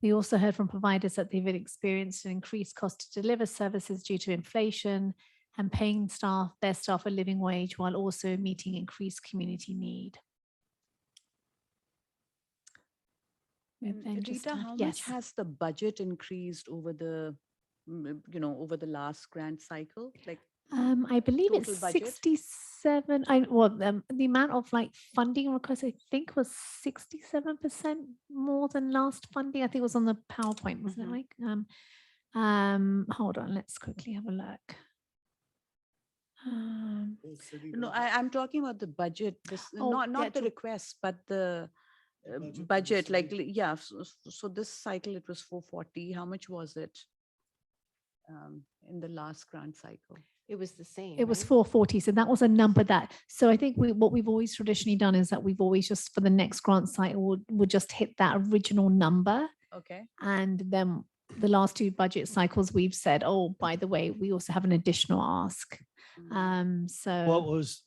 We also heard from providers that they've experienced an increased cost to deliver services due to inflation and paying their staff a living wage while also meeting increased community need. And Then just, Rita, how yes. much has the budget increased over the, over the last grant cycle? Like, I believe it's total budget? 67. The amount of funding requests, I think, was 67% more than last funding. I think it was on the PowerPoint, wasn't it, Mike? Hold on, let's quickly have a look. No, I'm talking about the budget, this, Oh, not, yeah, not the to- request, but the budget for the budget, like, city. yeah, so this cycle it was 440. How much was it? In the last grant cycle? It was the same. It was right? 440. So that was a number that, so I think what we've always traditionally done is that we've always just for the next grant cycle would just hit that original number. Okay. And then the last two budget cycles, we've said, oh, by the way, we also have an additional ask. So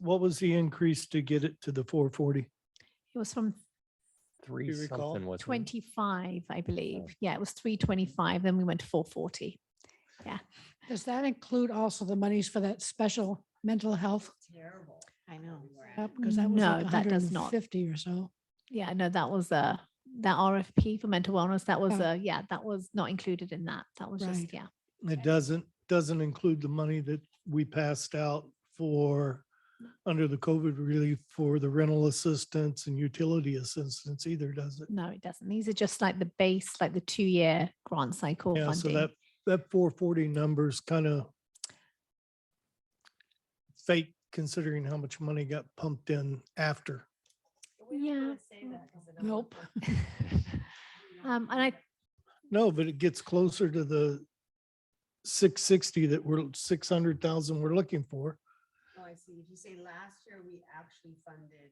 What was the increase to get it to the 440? it was from Three you recall? something wasn't it? 25, I believe. Yeah, it was 325. Then we went to 440. Does that include also the monies for that special mental health? Terrible. I know. Because that was No, like that does not. 150 or so. Yeah, no, that was that RFP for mental wellness. That was Yeah. that was not included in that. That was just, Right. yeah. It doesn't include the money that we passed out for, under the COVID relief for the rental assistance and utility assistance either, does it? No, it doesn't. These are just like the base, like the 2-year grant cycle Yeah, so funding. that 440 number's kind of fake considering how much money got pumped in after. Yeah. Nope. And I, No, but it gets closer to the 660 that we're 600,000 we're looking for. Oh, I see. If you say last year, we actually funded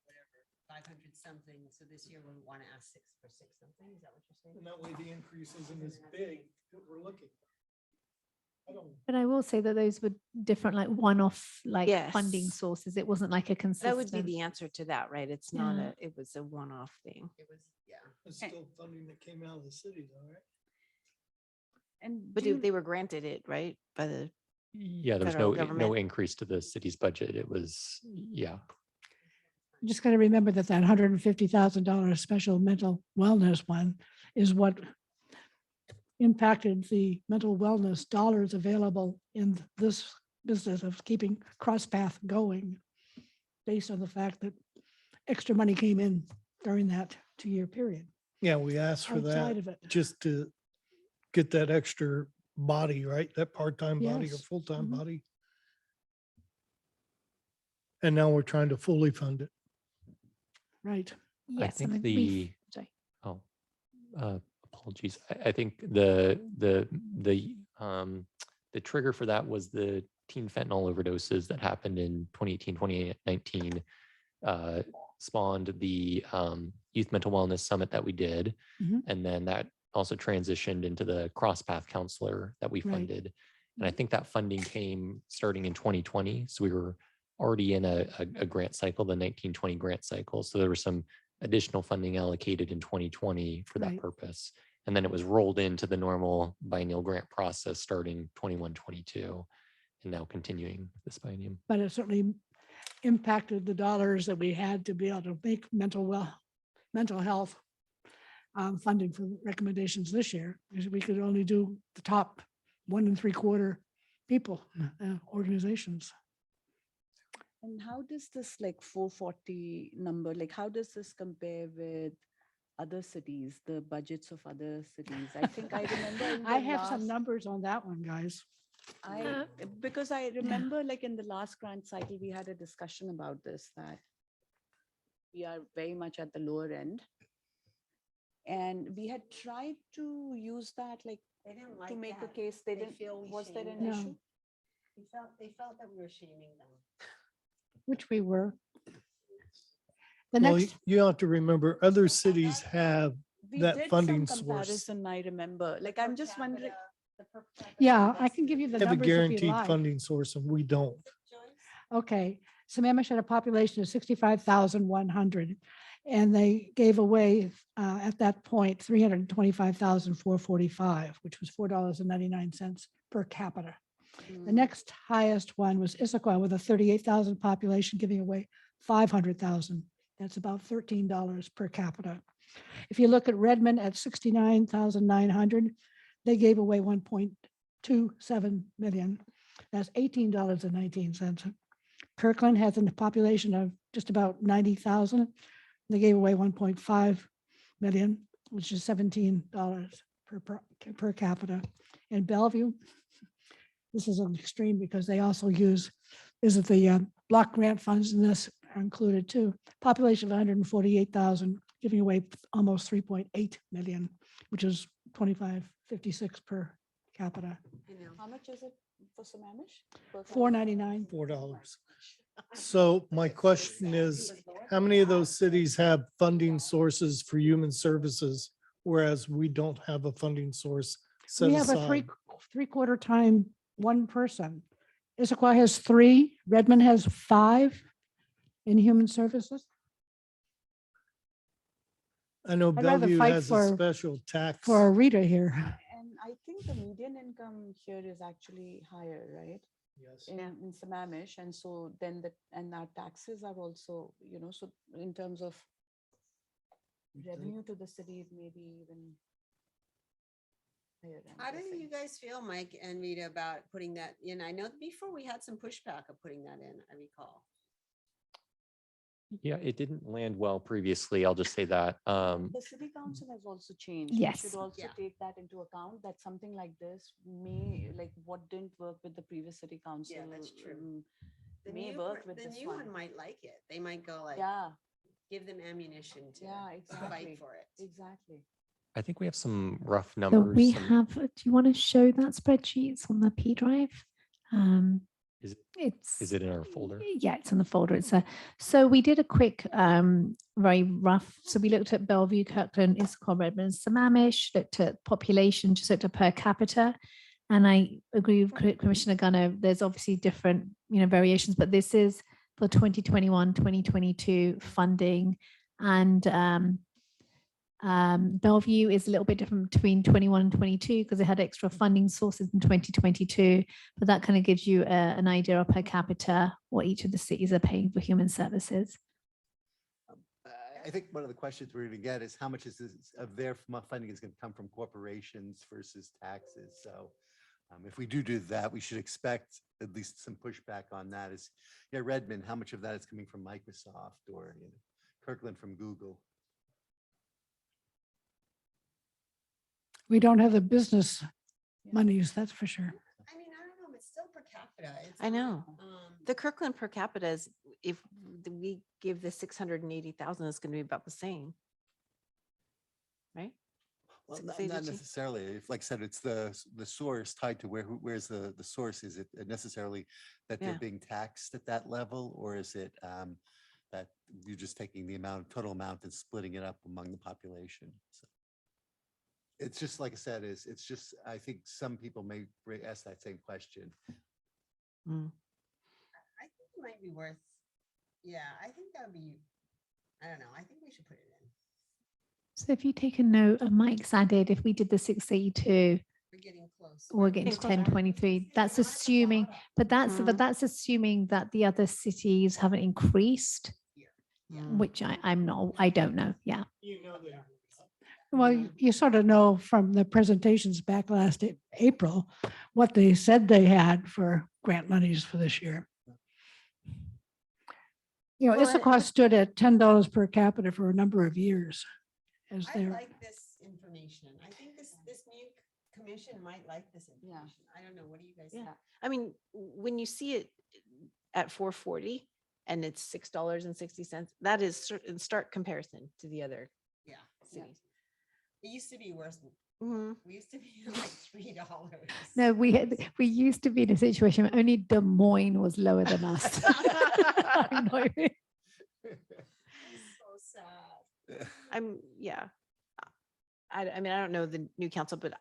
whatever, 500 something. So this year we want to ask for six something. Is that what you're saying? And that way the increase isn't as big that we're looking. but I will say that those were different, like one-off, like funding Yes. sources. It wasn't like a consistent. That would be the answer to that, right? It's not Yeah. it was a one-off thing. It was, yeah. It's still funding that came out of the city though, right? And But do you- they were granted it, right? By the, Yeah, there's federal no government. increase to the city's budget. It was, yeah. You just got to remember that $150,000 special mental wellness one is what impacted the mental wellness dollars available in this business of keeping CrossPath going based on the fact that extra money came in during that 2-year period. Yeah, we asked for Outside that of it. just to get that extra body, right? That part-time body or Yes. full-time Mhm. body. And now we're trying to fully fund it. Right. Yes. I think mean, sorry. oh, apologies. I think the trigger for that was the teen fentanyl overdoses that happened in 2018, 2019, spawned the Youth Mental Wellness Summit that we did. Mhm. And then that also transitioned into the CrossPath Counselor that we Right. funded. And I think that funding came starting in 2020. So we were already in a grant cycle, the 1920 grant cycle. So there was some additional funding allocated in 2020 for that Right. purpose. And then it was rolled into the normal biennial grant process starting 21, 22, and now continuing this biennium. But it certainly impacted the dollars that we had to be able to make mental health funding for recommendations this year, because we could only do the top 1 3/4 people, organizations. And how does this like 440 number, like how does this compare with other cities, the budgets of other cities? I think I remember. in I the have some last- numbers on that one, guys. Because I remember like in the last grant cycle, we had a discussion about this, that we are very much at the lower end. And we had tried to use that like They didn't to like make a that. case. They They didn't, feel we was there shamed an them. issue? They felt that we were shaming them. Which we were. The Well, next, you have to remember, other cities have We that did some funding source. comparison, I remember. Like, I'm just wondering. yeah, I can give you the Have a numbers if you guaranteed like. funding source and we don't. Okay, Sammamish had a population of 65,100, and they gave away at that point 325,445, which was $4.99 per capita. The next highest one was Issaquah with a 38,000 population, giving away 500,000. That's about $13 per capita. If you look at Redmond at 69,900, they gave away 1.27 million. That's $18.19. Kirkland has a population of just about 90,000. They gave away 1.5 million, which is $17 per capita. In Bellevue, this is an extreme because they also use, the block grant funds in this are included too. Population of 148,000, giving away almost 3.8 million, which is 25.56 per capita. I know. How much is it for Sammamish? Per capita? $4.99. $4. So my question is, how many of those cities have funding sources for human services, whereas we don't have a funding source set We have a aside? three-quarter time, one person. Issaquah has 3, Redmond has 5 in human services. I know I'd rather Bellevue fight has a for- special tax. For Rita here. And I think the median income here is actually higher, right? Yes. In Sammamish, and so then and our taxes are also, so in terms of revenue to the city, it may be even higher. I'm How do guessing. you guys feel, Mike and Rita, about putting that in? I know before we had some pushback of putting that in, I recall. Yeah, it didn't land well previously. I'll just say that. The city council has also changed. We Yes. should also Yeah. take that into account, that something like this may, like what didn't work with the previous city council. that's true. The May new, work with the this new one one. might like it. They might go like, Yeah, give them ammunition to yeah, exactly. fight for it. Exactly. I think we have some rough So numbers. we some- have, do you want to show that spreadsheet? It's on the P drive. Is it- It's. Is it in our folder? Yeah, it's in the folder. So we did a quick, very rough, so we looked at Bellevue, Kirkland, Issaquah, Redmond, Sammamish, looked at population, just looked at per capita. And I agree with Commissioner Gunnar, there's obviously different, variations, but this is for 2021, 2022 funding. And Bellevue is a little bit different between 21 and 22 because it had extra funding sources in 2022, but that kind of gives you an idea of per capita what each of the cities are paying for human services. I think one of the questions we're going to get is how much is this of their funding is going to come from corporations versus taxes. So if we do that, we should expect at least some pushback on that. Is Redmond, how much of that is coming from Microsoft or Kirkland from Google? We don't have the business monies, that's for sure. I mean, I don't know, but still per capita. It's I not, know. The Kirkland per capita is, if we give the 680,000, it's going to be about the same. Right? Well, not 682? necessarily. If, like I said, it's the source tied to where's the source? Is it necessarily that they're Yeah. being taxed at that level, or is it that you're just taking the total amount and splitting it up among the population? So it's just like I said, it's just I think some people may ask that same question. I think it might be worth, I think that would be, I don't know, I think we should put it in. So if you take a note of Mike's added, if we did the 682, We're getting close. we're getting to Getting closer. 1023. That's assuming, but that's assuming that the other cities haven't increased, which I don't know. Yeah. Well, you sort of know from the presentations back last April, what they said they had for grant monies for this year. Well, Issaquah stood at $10 per capita for a number of years. As I their, like this information. I think this new commission might like this Yeah. information. I don't know. What do you guys Yeah. think? I mean, when you see it at 440 and it's $6.60, that is in stark comparison to the other Yeah. cities. It used to be worse. Mhm. We used to be like $3. no, we used to be in a situation where only Des Moines was lower than us. I know. So sad. I mean, I don't know the new council, but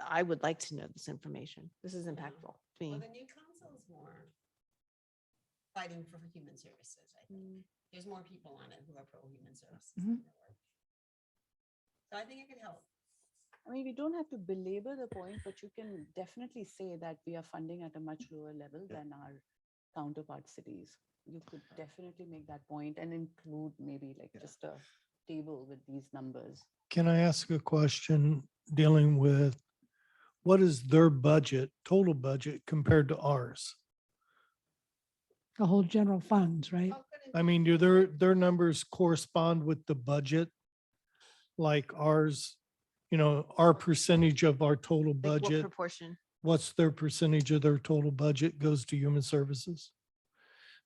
I would like to know this information. This is impactful to me. Well, the new council is more fighting for human services, I think. There's more people on it who are pro-human services. than there were. So I think it could help. I mean, we don't have to belabor the point, but you can definitely say that we are funding at a much lower level than our counterpart cities. You could definitely make that point and include maybe like just a table with these numbers. Can I ask a question dealing with what is their budget, total budget compared to ours? the whole general funds, right? How could it I mean, do their numbers correspond with the budget like ours you know, our percentage of our total Like what budget, proportion? what's their percentage of their total budget goes to human services?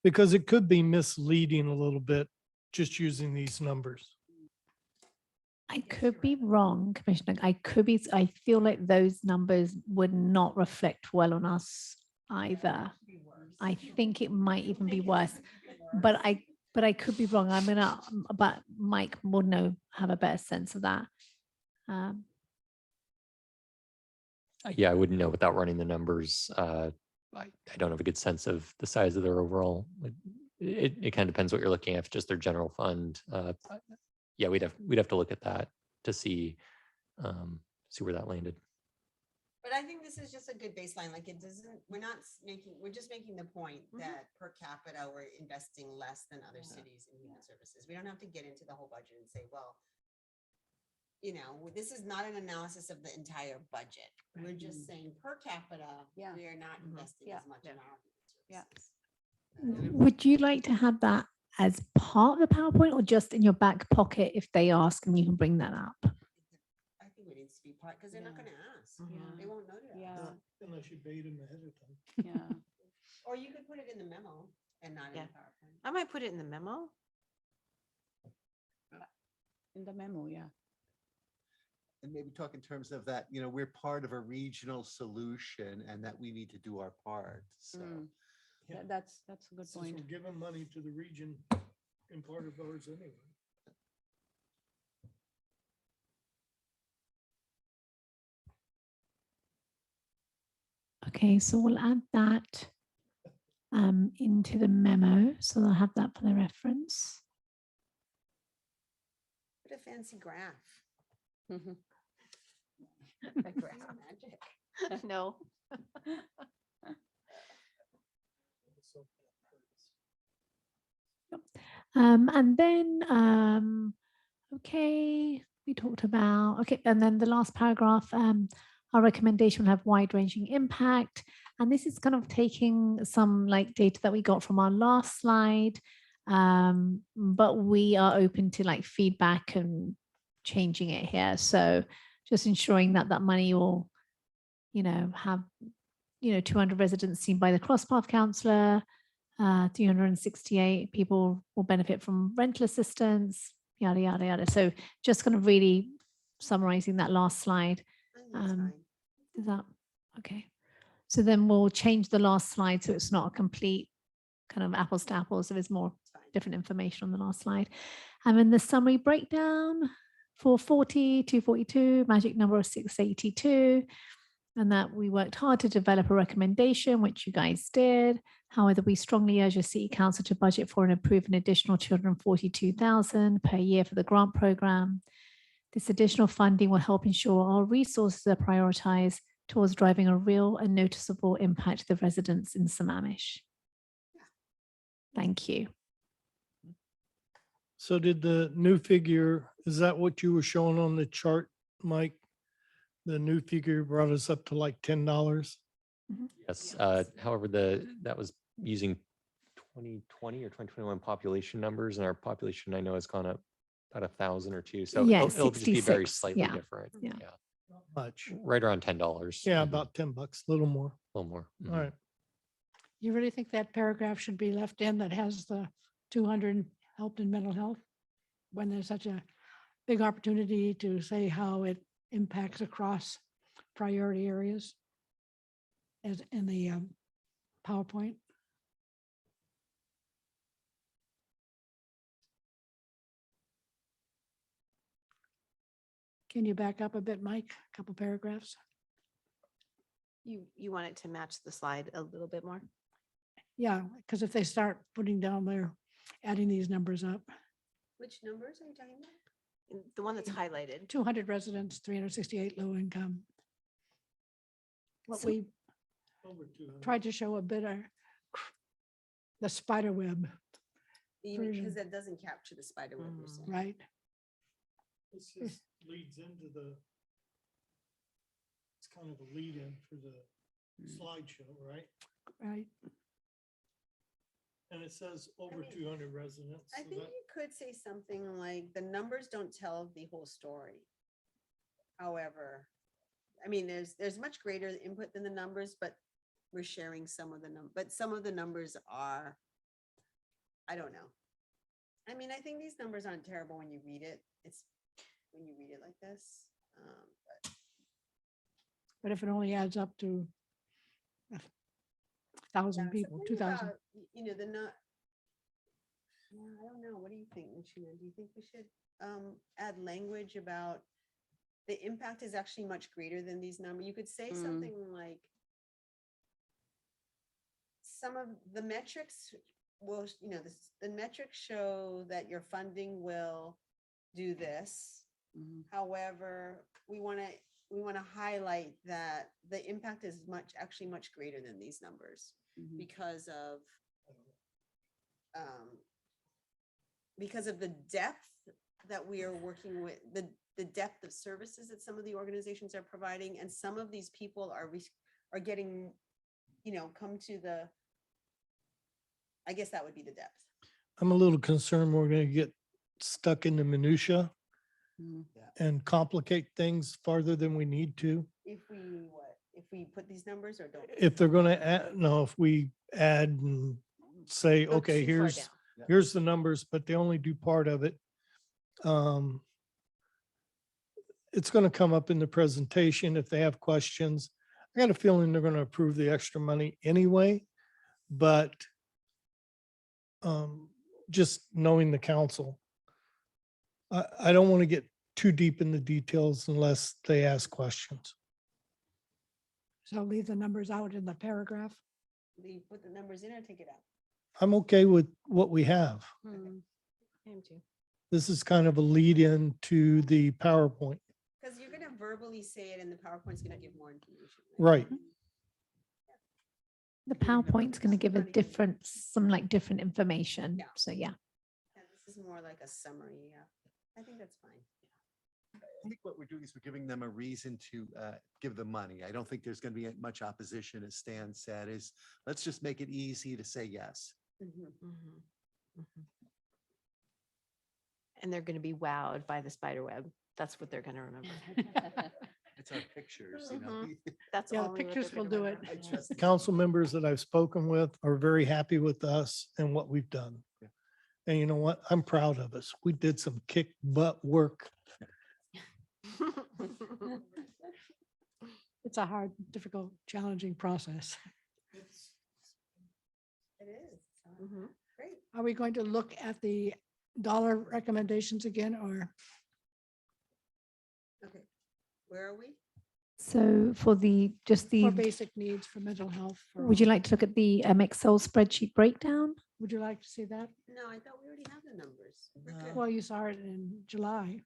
Because it could be misleading a little bit just using these numbers. I could be wrong, Commissioner. I feel like those numbers would not reflect well on us either. I think it might even be worse, but I could be wrong. But Mike would have a better sense of that. Yeah, I wouldn't know without running the numbers. I don't have a good sense of the size of their overall. It kind of depends what you're looking at. If it's just their general fund. Yeah, we'd have to look at that to see where that landed. But I think this is just a good baseline. Like it doesn't, we're just making the point that per capita, we're investing less than other cities in human services. We don't have to get into the whole budget and say, well, you know, this is not an analysis of the entire budget. We're just saying per capita, Yeah. we are not investing Yeah. as much in our Yeah. human services. Would you like to have that as part of the PowerPoint or just in your back pocket if they ask and you can bring that up? I think it needs to be part, because they're not Yeah. gonna ask. Yeah. They won't know to Yeah. ask. Unless you bait them ahead of time. Yeah. Or you could put it in the memo and not in Yeah. the PowerPoint. I might put it in the memo. In the memo, yeah. And maybe talk in terms of that, you know, we're part of a regional solution and that we need to do our part. So Yeah. That's a good Since we're point. giving money to the region and part of ours anyway. Okay, so we'll add that into the memo. So they'll have that for the reference. Put a fancy graph. Mhm. A graph magic. No. And then, okay, we talked about, okay, and then the last paragraph, our recommendation will have wide-ranging impact. And this is kind of taking some like data that we got from our last slide, but we are open to like feedback and changing it here. So just ensuring that that money will, have, 200 residents seen by the cross-path counsellor, 368 people will benefit from rental assistance, yada, yada, yada. So just kind of really summarizing that last slide. I think that's fine. Is that okay? So then we'll change the last slide so it's not a complete kind of apples to apples. So there's more It's fine. different information on the last slide. And then the summary breakdown for 40, 242, magic number of 682. And that we worked hard to develop a recommendation, which you guys did. However, we strongly urge your City Council to budget for and approve an additional $242,000 per year for the grant program. This additional funding will help ensure our resources are prioritized towards driving a real and noticeable impact to the residents in Sammamish. Thank you. So did the new figure, is that what you were showing on the chart, Mike? The new figure brought us up to like $10. Yes. However, that was using 2020 or 2021 population numbers, and our population I know has gone up about 1,000 or two. So Yeah, it'll just be very 66, slightly yeah. different. Yeah. Not much. Right around $10. Yeah, Mhm. about $10, a little more. A little more. Mhm. All right. You really think that paragraph should be left in that has the 200 helped in mental health? When there's such a big opportunity to say how it impacts across priority areas as in the PowerPoint? Can you back up a bit, Mike? A couple paragraphs? You want it to match the slide a little bit more? Yeah, because if they start putting down their, adding these numbers up, Which numbers are you talking about? The one that's highlighted. 200 residents, 368 low income. What So- we Over 200. tried to show a bit of the spider web, Because Version. that doesn't capture the spider web you're saying. right? This just leads into the, it's kind of a lead in for the slideshow, right? Right. And it says over mean, 200 residents. I so think that- you could say something like, the numbers don't tell the whole story. However, I mean, there's much greater input than the numbers, but we're sharing some of the but some of the numbers are, I don't know. I mean, I think these numbers aren't terrible when you read it. It's when you read it like this. But But if it only adds up to 1,000 yeah, people, something 2,000. about, you know, yeah, I don't know. What do you think, Nishina? Do you think we should add language about the impact is actually much greater than these numbers? You could say something like some of the metrics will, you know, the metrics show that your funding will do this. However, we want to highlight that the impact is actually much greater than these numbers because of the depth that we are working with, the depth of services that some of the organizations are providing, and some of these people are getting, you know, come to the, I guess that would be the depth. I'm a little concerned we're going to get stuck in the minutia and complicate things farther than we need to. If we put these numbers or don't? If they're going to add, no, if we add and say, Go okay, too far here's, down. here's the numbers, but they only do part of it. It's going to come up in the presentation if they have questions. I got a feeling they're going to approve the extra money anyway, but just knowing the council, I don't want to get too deep in the details unless they ask questions. So leave the numbers out in the paragraph. Put the numbers in or take it out? I'm okay with what we have. I am too. This is kind of a lead in to the PowerPoint. Because you're going to verbally say it and the PowerPoint's going to give more information. Right. The PowerPoint's going to give a different, some like different information. Yeah. So yeah. Yeah, this is more like a summary. Yeah, I think that's fine. I think what we're doing is we're giving them a reason to give the money. I don't think there's going to be much opposition, as Stan said, is let's just make it easy to say yes. And they're going to be wowed by the spider web. That's what they're going to remember. It's our pictures, you know. That's Yeah, the only what they're pictures will gonna do it. remember. I trust The these council people. members that I've spoken with are very happy with us and what we've done. Yeah. And you know what? I'm proud of us. We did some kick butt work. It's a hard, difficult, challenging process. It is. Great. Are we going to look at the dollar recommendations again, or Okay. Where are we? So for just for the, basic needs for mental health? for would you all? like to look at the Excel spreadsheet breakdown? Would you like to see that? No, I thought we already have the numbers. We're good. Well, you saw it in July.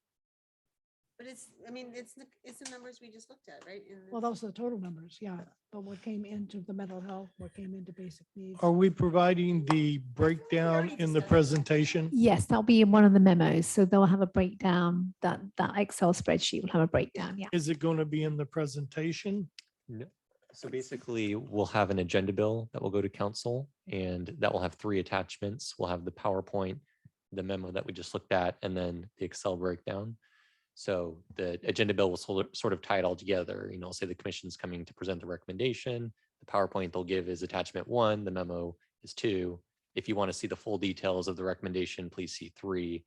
But it's, I mean, it's the numbers we just looked at, right? Well, those are the total numbers, yeah. But what came into the mental health, what came into basic needs? Are we providing the breakdown in the presentation? Yes, that'll be in one of the memos. So they'll have a breakdown, that Excel spreadsheet will have a breakdown, yeah. Is it going to be in the presentation? No. So basically, we'll have an agenda bill that will go to council, and that will have 3 attachments. We'll have the PowerPoint, the memo that we just looked at, and then the Excel breakdown. So the agenda bill will sort of tie it all together. You know, say the commission's coming to present the recommendation. The PowerPoint they'll give is attachment 1, the memo is 2. If you want to see the full details of the recommendation, please see 3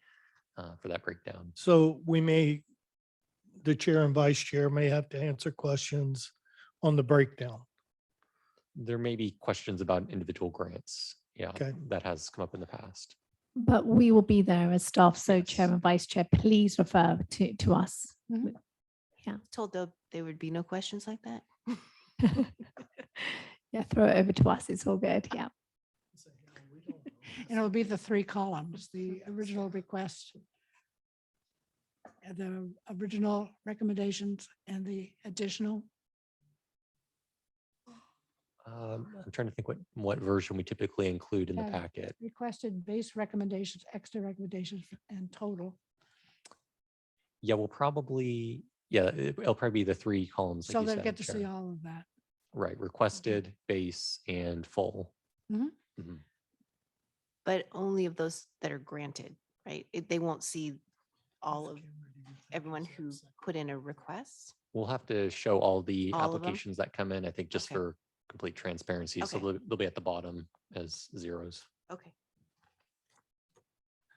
for that breakdown. So the chair and vice chair may have to answer questions on the breakdown. There may be questions about individual grants. Yeah, Okay. that has come up in the past. But we will be there as staff. So Yes. chair and vice chair, please refer to us. Told there would be no questions like that. Yeah, throw it over to us. It's all good. Yeah. And it'll be the 3 columns, the original request, and the original recommendations, and the additional. I'm trying to think what version we typically include in the Have packet. Requested base recommendations, extra recommendations, and total. Yeah, we'll probably, it'll probably be the 3 columns. like So you they'll said, get to see Chair. all of that. Right, requested, base, and full. But only of those that are granted, right? They won't see all of everyone who put in a request? We'll have to show all the All of them? applications that come in, I think, just Okay. for complete transparency. So Okay. they'll be at the bottom as zeros. Okay.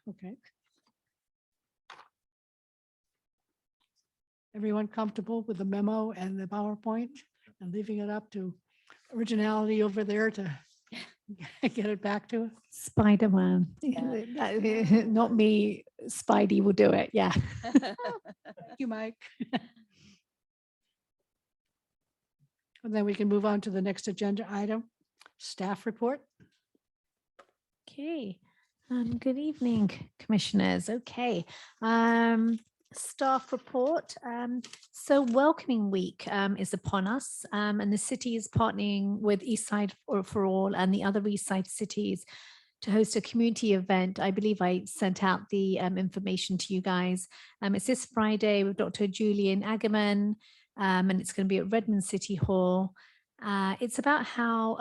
Okay. Everyone comfortable with the memo and the PowerPoint and leaving it up to originality over there to get it back to us? Spider-Man. Not me. Spidey will do it. Yeah. Thank you, Mike. And then we can move on to the next agenda item, staff report. Okay. Good evening, commissioners. Okay. Staff report. So welcoming week is upon us, and the city is partnering with Eastside for All and the other Eastside cities to host a community event. I believe I sent out the information to you guys. It's this Friday with Dr. Julian Agaman, and it's going to be at Redmond City Hall. It's about how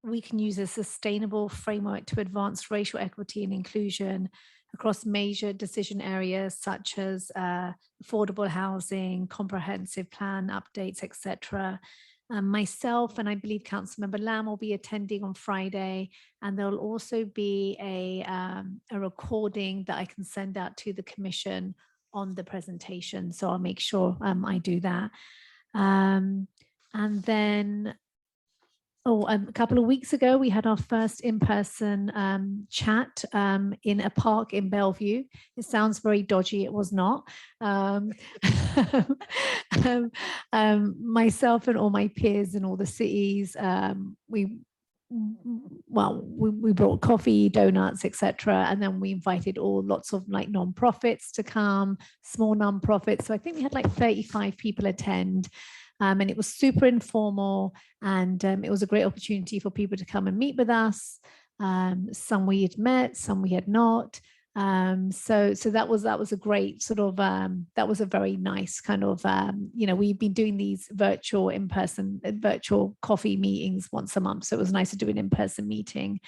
we can use a sustainable framework to advance racial equity and inclusion across major decision areas such as affordable housing, comprehensive plan updates, etc. Myself and I believe Councilmember Lamb will be attending on Friday, and there'll also be a recording that I can send out to the commission on the presentation. So I'll make sure I do that. And then a couple of weeks ago, we had our first in-person chat in a park in Bellevue. It sounds very dodgy. It was not. Myself and all my peers in all the cities, we brought coffee, donuts, etc. And then we invited lots of like nonprofits to come, small nonprofits. So I think we had like 35 people attend. And it was super informal, and it was a great opportunity for people to come and meet with us. Some we had met, some we had not. So that was a great sort of that was a very nice kind of we've been doing these virtual virtual coffee meetings once a month, so it was nice to do an in-person meeting.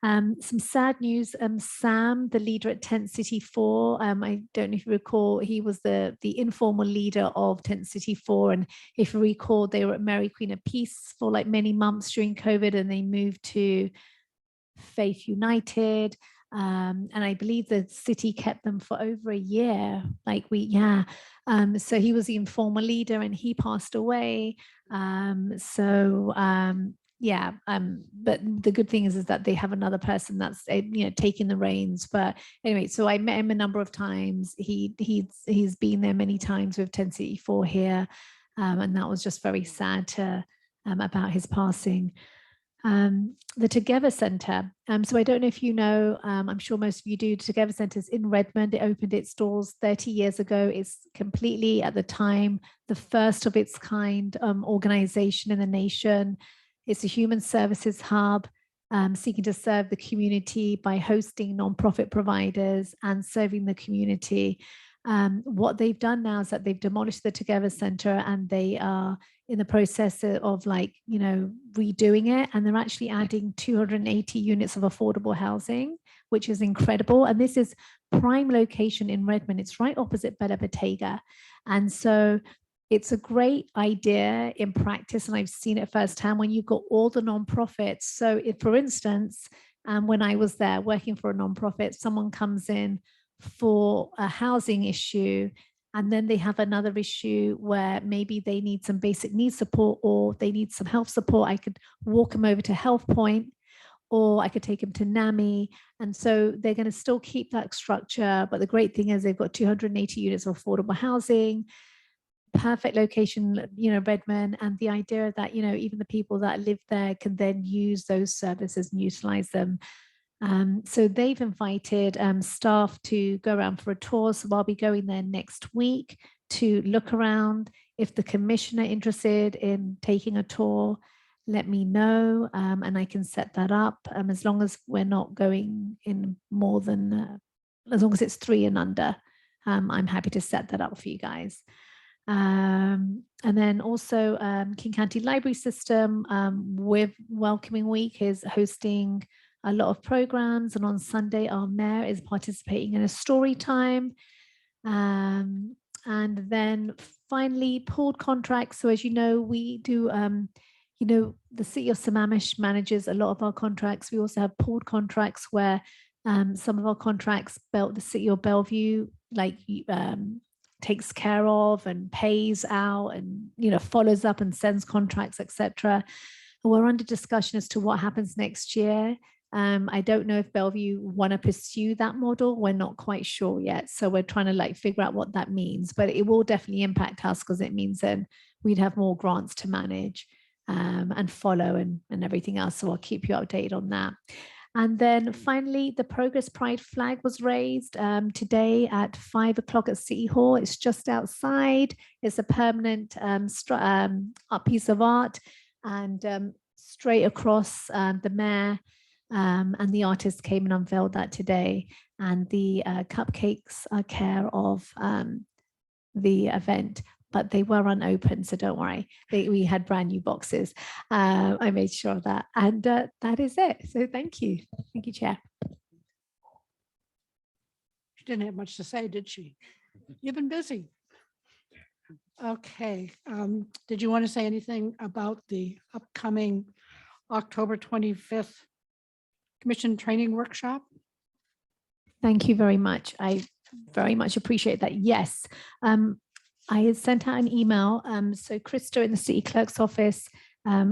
Some sad news. Sam, the leader at Tent City 4, I don't know if you recall, he was the informal leader of Tent City 4. And if you recall, they were at Mary Queen of Peace for like many months during COVID, and they moved to Faith United. And I believe the city kept them for over a year. So he was the informal leader and he passed away. But the good thing is that they have another person that's taking the reins. But anyway, so I met him a number of times. He's been there many times with 10 City 4 here, and that was just very sad about his passing. The Together Center. So I don't know if you know, I'm sure most of you do. Together Center's in Redmond. It opened its doors 30 years ago. It's completely, at the time, the first of its kind organization in the nation. It's a human services hub seeking to serve the community by hosting nonprofit providers and serving the community. What they've done now is that they've demolished the Together Center, and they are in the process of redoing it. And they're actually adding 280 units of affordable housing, which is incredible. And this is prime location in Redmond. It's right opposite Bella Bottega. And so it's a great idea in practice, and I've seen it firsthand when you've got all the nonprofits. So if, for instance, when I was there working for a nonprofit, someone comes in for a housing issue, and then they have another issue where maybe they need some basic needs support or they need some health support, I could walk them over to Health Point, or I could take them to NAMI. And so they're going to still keep that structure. But the great thing is they've got 280 units of affordable housing, perfect location, Redmond, and the idea that, even the people that live there can then use those services and utilize them. So they've invited staff to go around for a tour. So I'll be going there next week to look around. If the commissioner interested in taking a tour, let me know, and I can set that up. As long as we're not going in more than, as long as it's 3 and under, I'm happy to set that up for you guys. And then also King County Library System with Welcoming Week is hosting a lot of programs, and on Sunday our mayor is participating in a story time. And then finally, pooled contracts. So as you know, we do, the city of Sammamish manages a lot of our contracts. We also have pooled contracts where some of our contracts, the city of Bellevue, takes care of and pays out and, follows up and sends contracts, etc. We're under discussion as to what happens next year. I don't know if Bellevue want to pursue that model. We're not quite sure yet. So we're trying to figure out what that means, but it will definitely impact us because it means then we'd have more grants to manage and follow and everything else. So I'll keep you updated on that. And then finally, the Progress Pride flag was raised today at 5 o'clock at City Hall. It's just outside. It's a permanent piece of art, and straight across the mayor and the artist came and unveiled that today. And the cupcakes are care of the event, but they were unopened, so don't worry. We had brand new boxes. I made sure of that. And that is it. So thank you. Thank you, Chair. She didn't have much to say, did she? You've been busy. Okay. Did you want to say anything about the upcoming October 25th Commission Training Workshop? Thank you very much. I very much appreciate that. Yes. I had sent out an email. So Krista in the City Clerk's office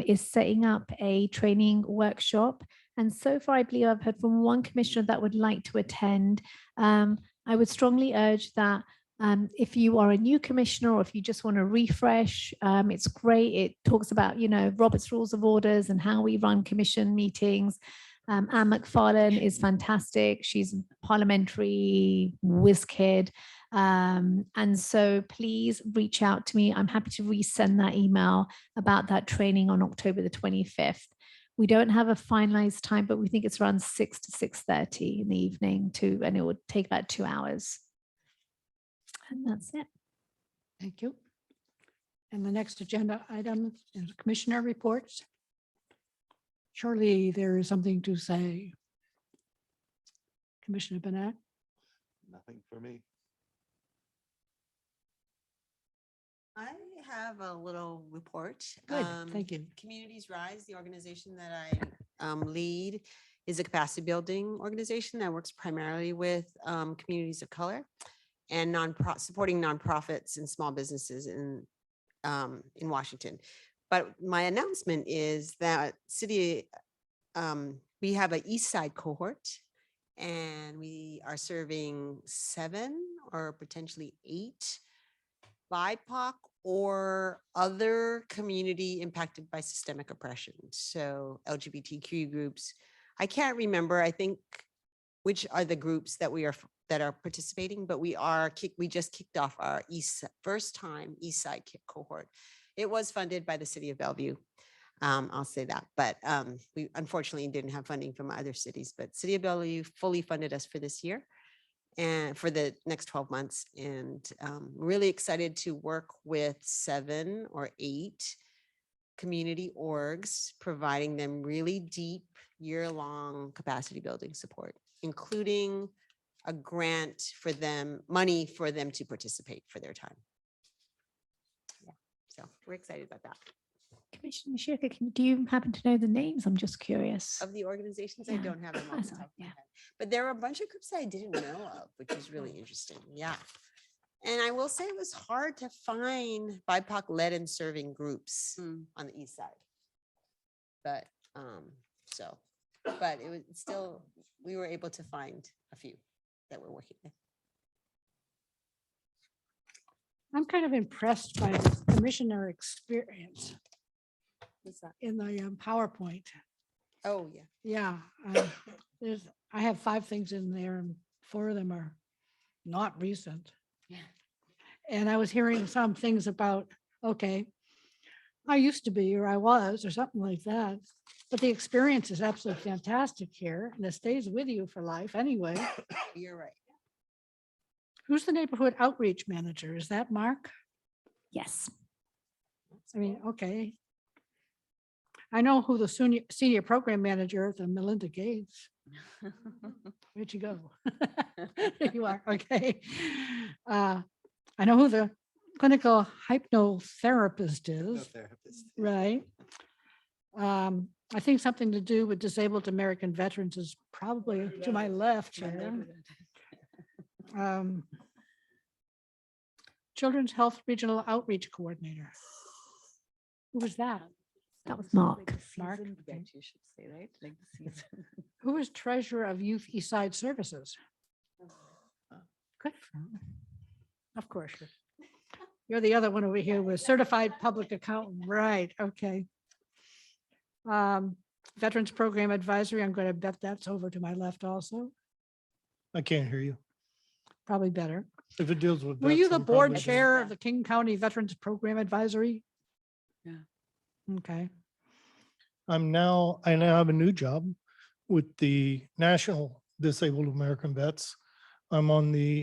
is setting up a training workshop. And so far, I believe I've heard from one commissioner that would like to attend. I would strongly urge that if you are a new commissioner or if you just want to refresh, it's great. It talks about, Robert's Rules of Orders and how we run commission meetings. Anne McFarlane is fantastic. She's a parliamentary whiz kid. And so please reach out to me. I'm happy to resend that email about that training on October the 25th. We don't have a finalized time, but we think it's around 6 to 6:30 in the evening and it would take about 2 hours. And that's it. Thank you. And the next agenda item is Commissioner reports. Surely there is something to say. Commissioner Bennett. Nothing for me. I have a little report. Good, thank you. Communities Rise, the organization that I lead, is a capacity building organization that works primarily with communities of color and supporting nonprofits and small businesses in Washington. But my announcement is that we have an East Side cohort, and we are serving 7 or potentially 8 BIPOC or other community impacted by systemic oppression. So LGBTQ groups. I can't remember, I think, which are the groups that that are participating, but we just kicked off our first time East Side cohort. It was funded by the city of Bellevue. I'll say that, but we unfortunately didn't have funding from other cities, but City of Bellevue fully funded us for this year and for the next 12 months. And really excited to work with 7 or 8 community orgs, providing them really deep year-long capacity building support, including a grant for them, money for them to participate for their time. Yeah, so we're excited about that. Commissioner Mashirka, do you happen to know the names? I'm just curious. Of the organizations, I Yeah, don't have them off that's the all top of my right, head. But there are a bunch of groups I didn't know of, which is really interesting. Yeah. And I will say it was hard to find BIPOC led and serving groups on the East Side. But but it was still, we were able to find a few that we're working with. I'm kind of impressed by the commissioner experience What's that? in the PowerPoint. Oh, yeah. Yeah, I have 5 things in there and 4 of them are not recent. Yeah. And I was hearing some things about, okay, I used to be, or I was, or something like that. But the experience is absolutely fantastic here and it stays with you for life anyway. You're right. Who's the neighborhood outreach manager? Is that Mark? Yes. I mean, okay. I know who the senior program manager, the Melinda Gates. Where'd you go? There you are, okay. I know who the clinical hypnotherapist No is, therapist. right? I think something to do with disabled American veterans is probably to my left here. Children's Health Regional Outreach Coordinator. Who was that? That was Mark. Mark, Seasoned okay. vet, you should say, right? Like the season. Who is Treasurer of Youth East Side Services? Good. for him. Of course. You're the other one over here with Certified Public Accountant, right, okay. Veterans Program Advisory, I'm going to bet that's over to my left also, I can't hear you. probably better. If it deals with. Were vets, you the I'm board probably chair of the King County Veterans Program Advisory? Yeah. Okay, I now have a new job with the National Disabled American Vets. I'm on the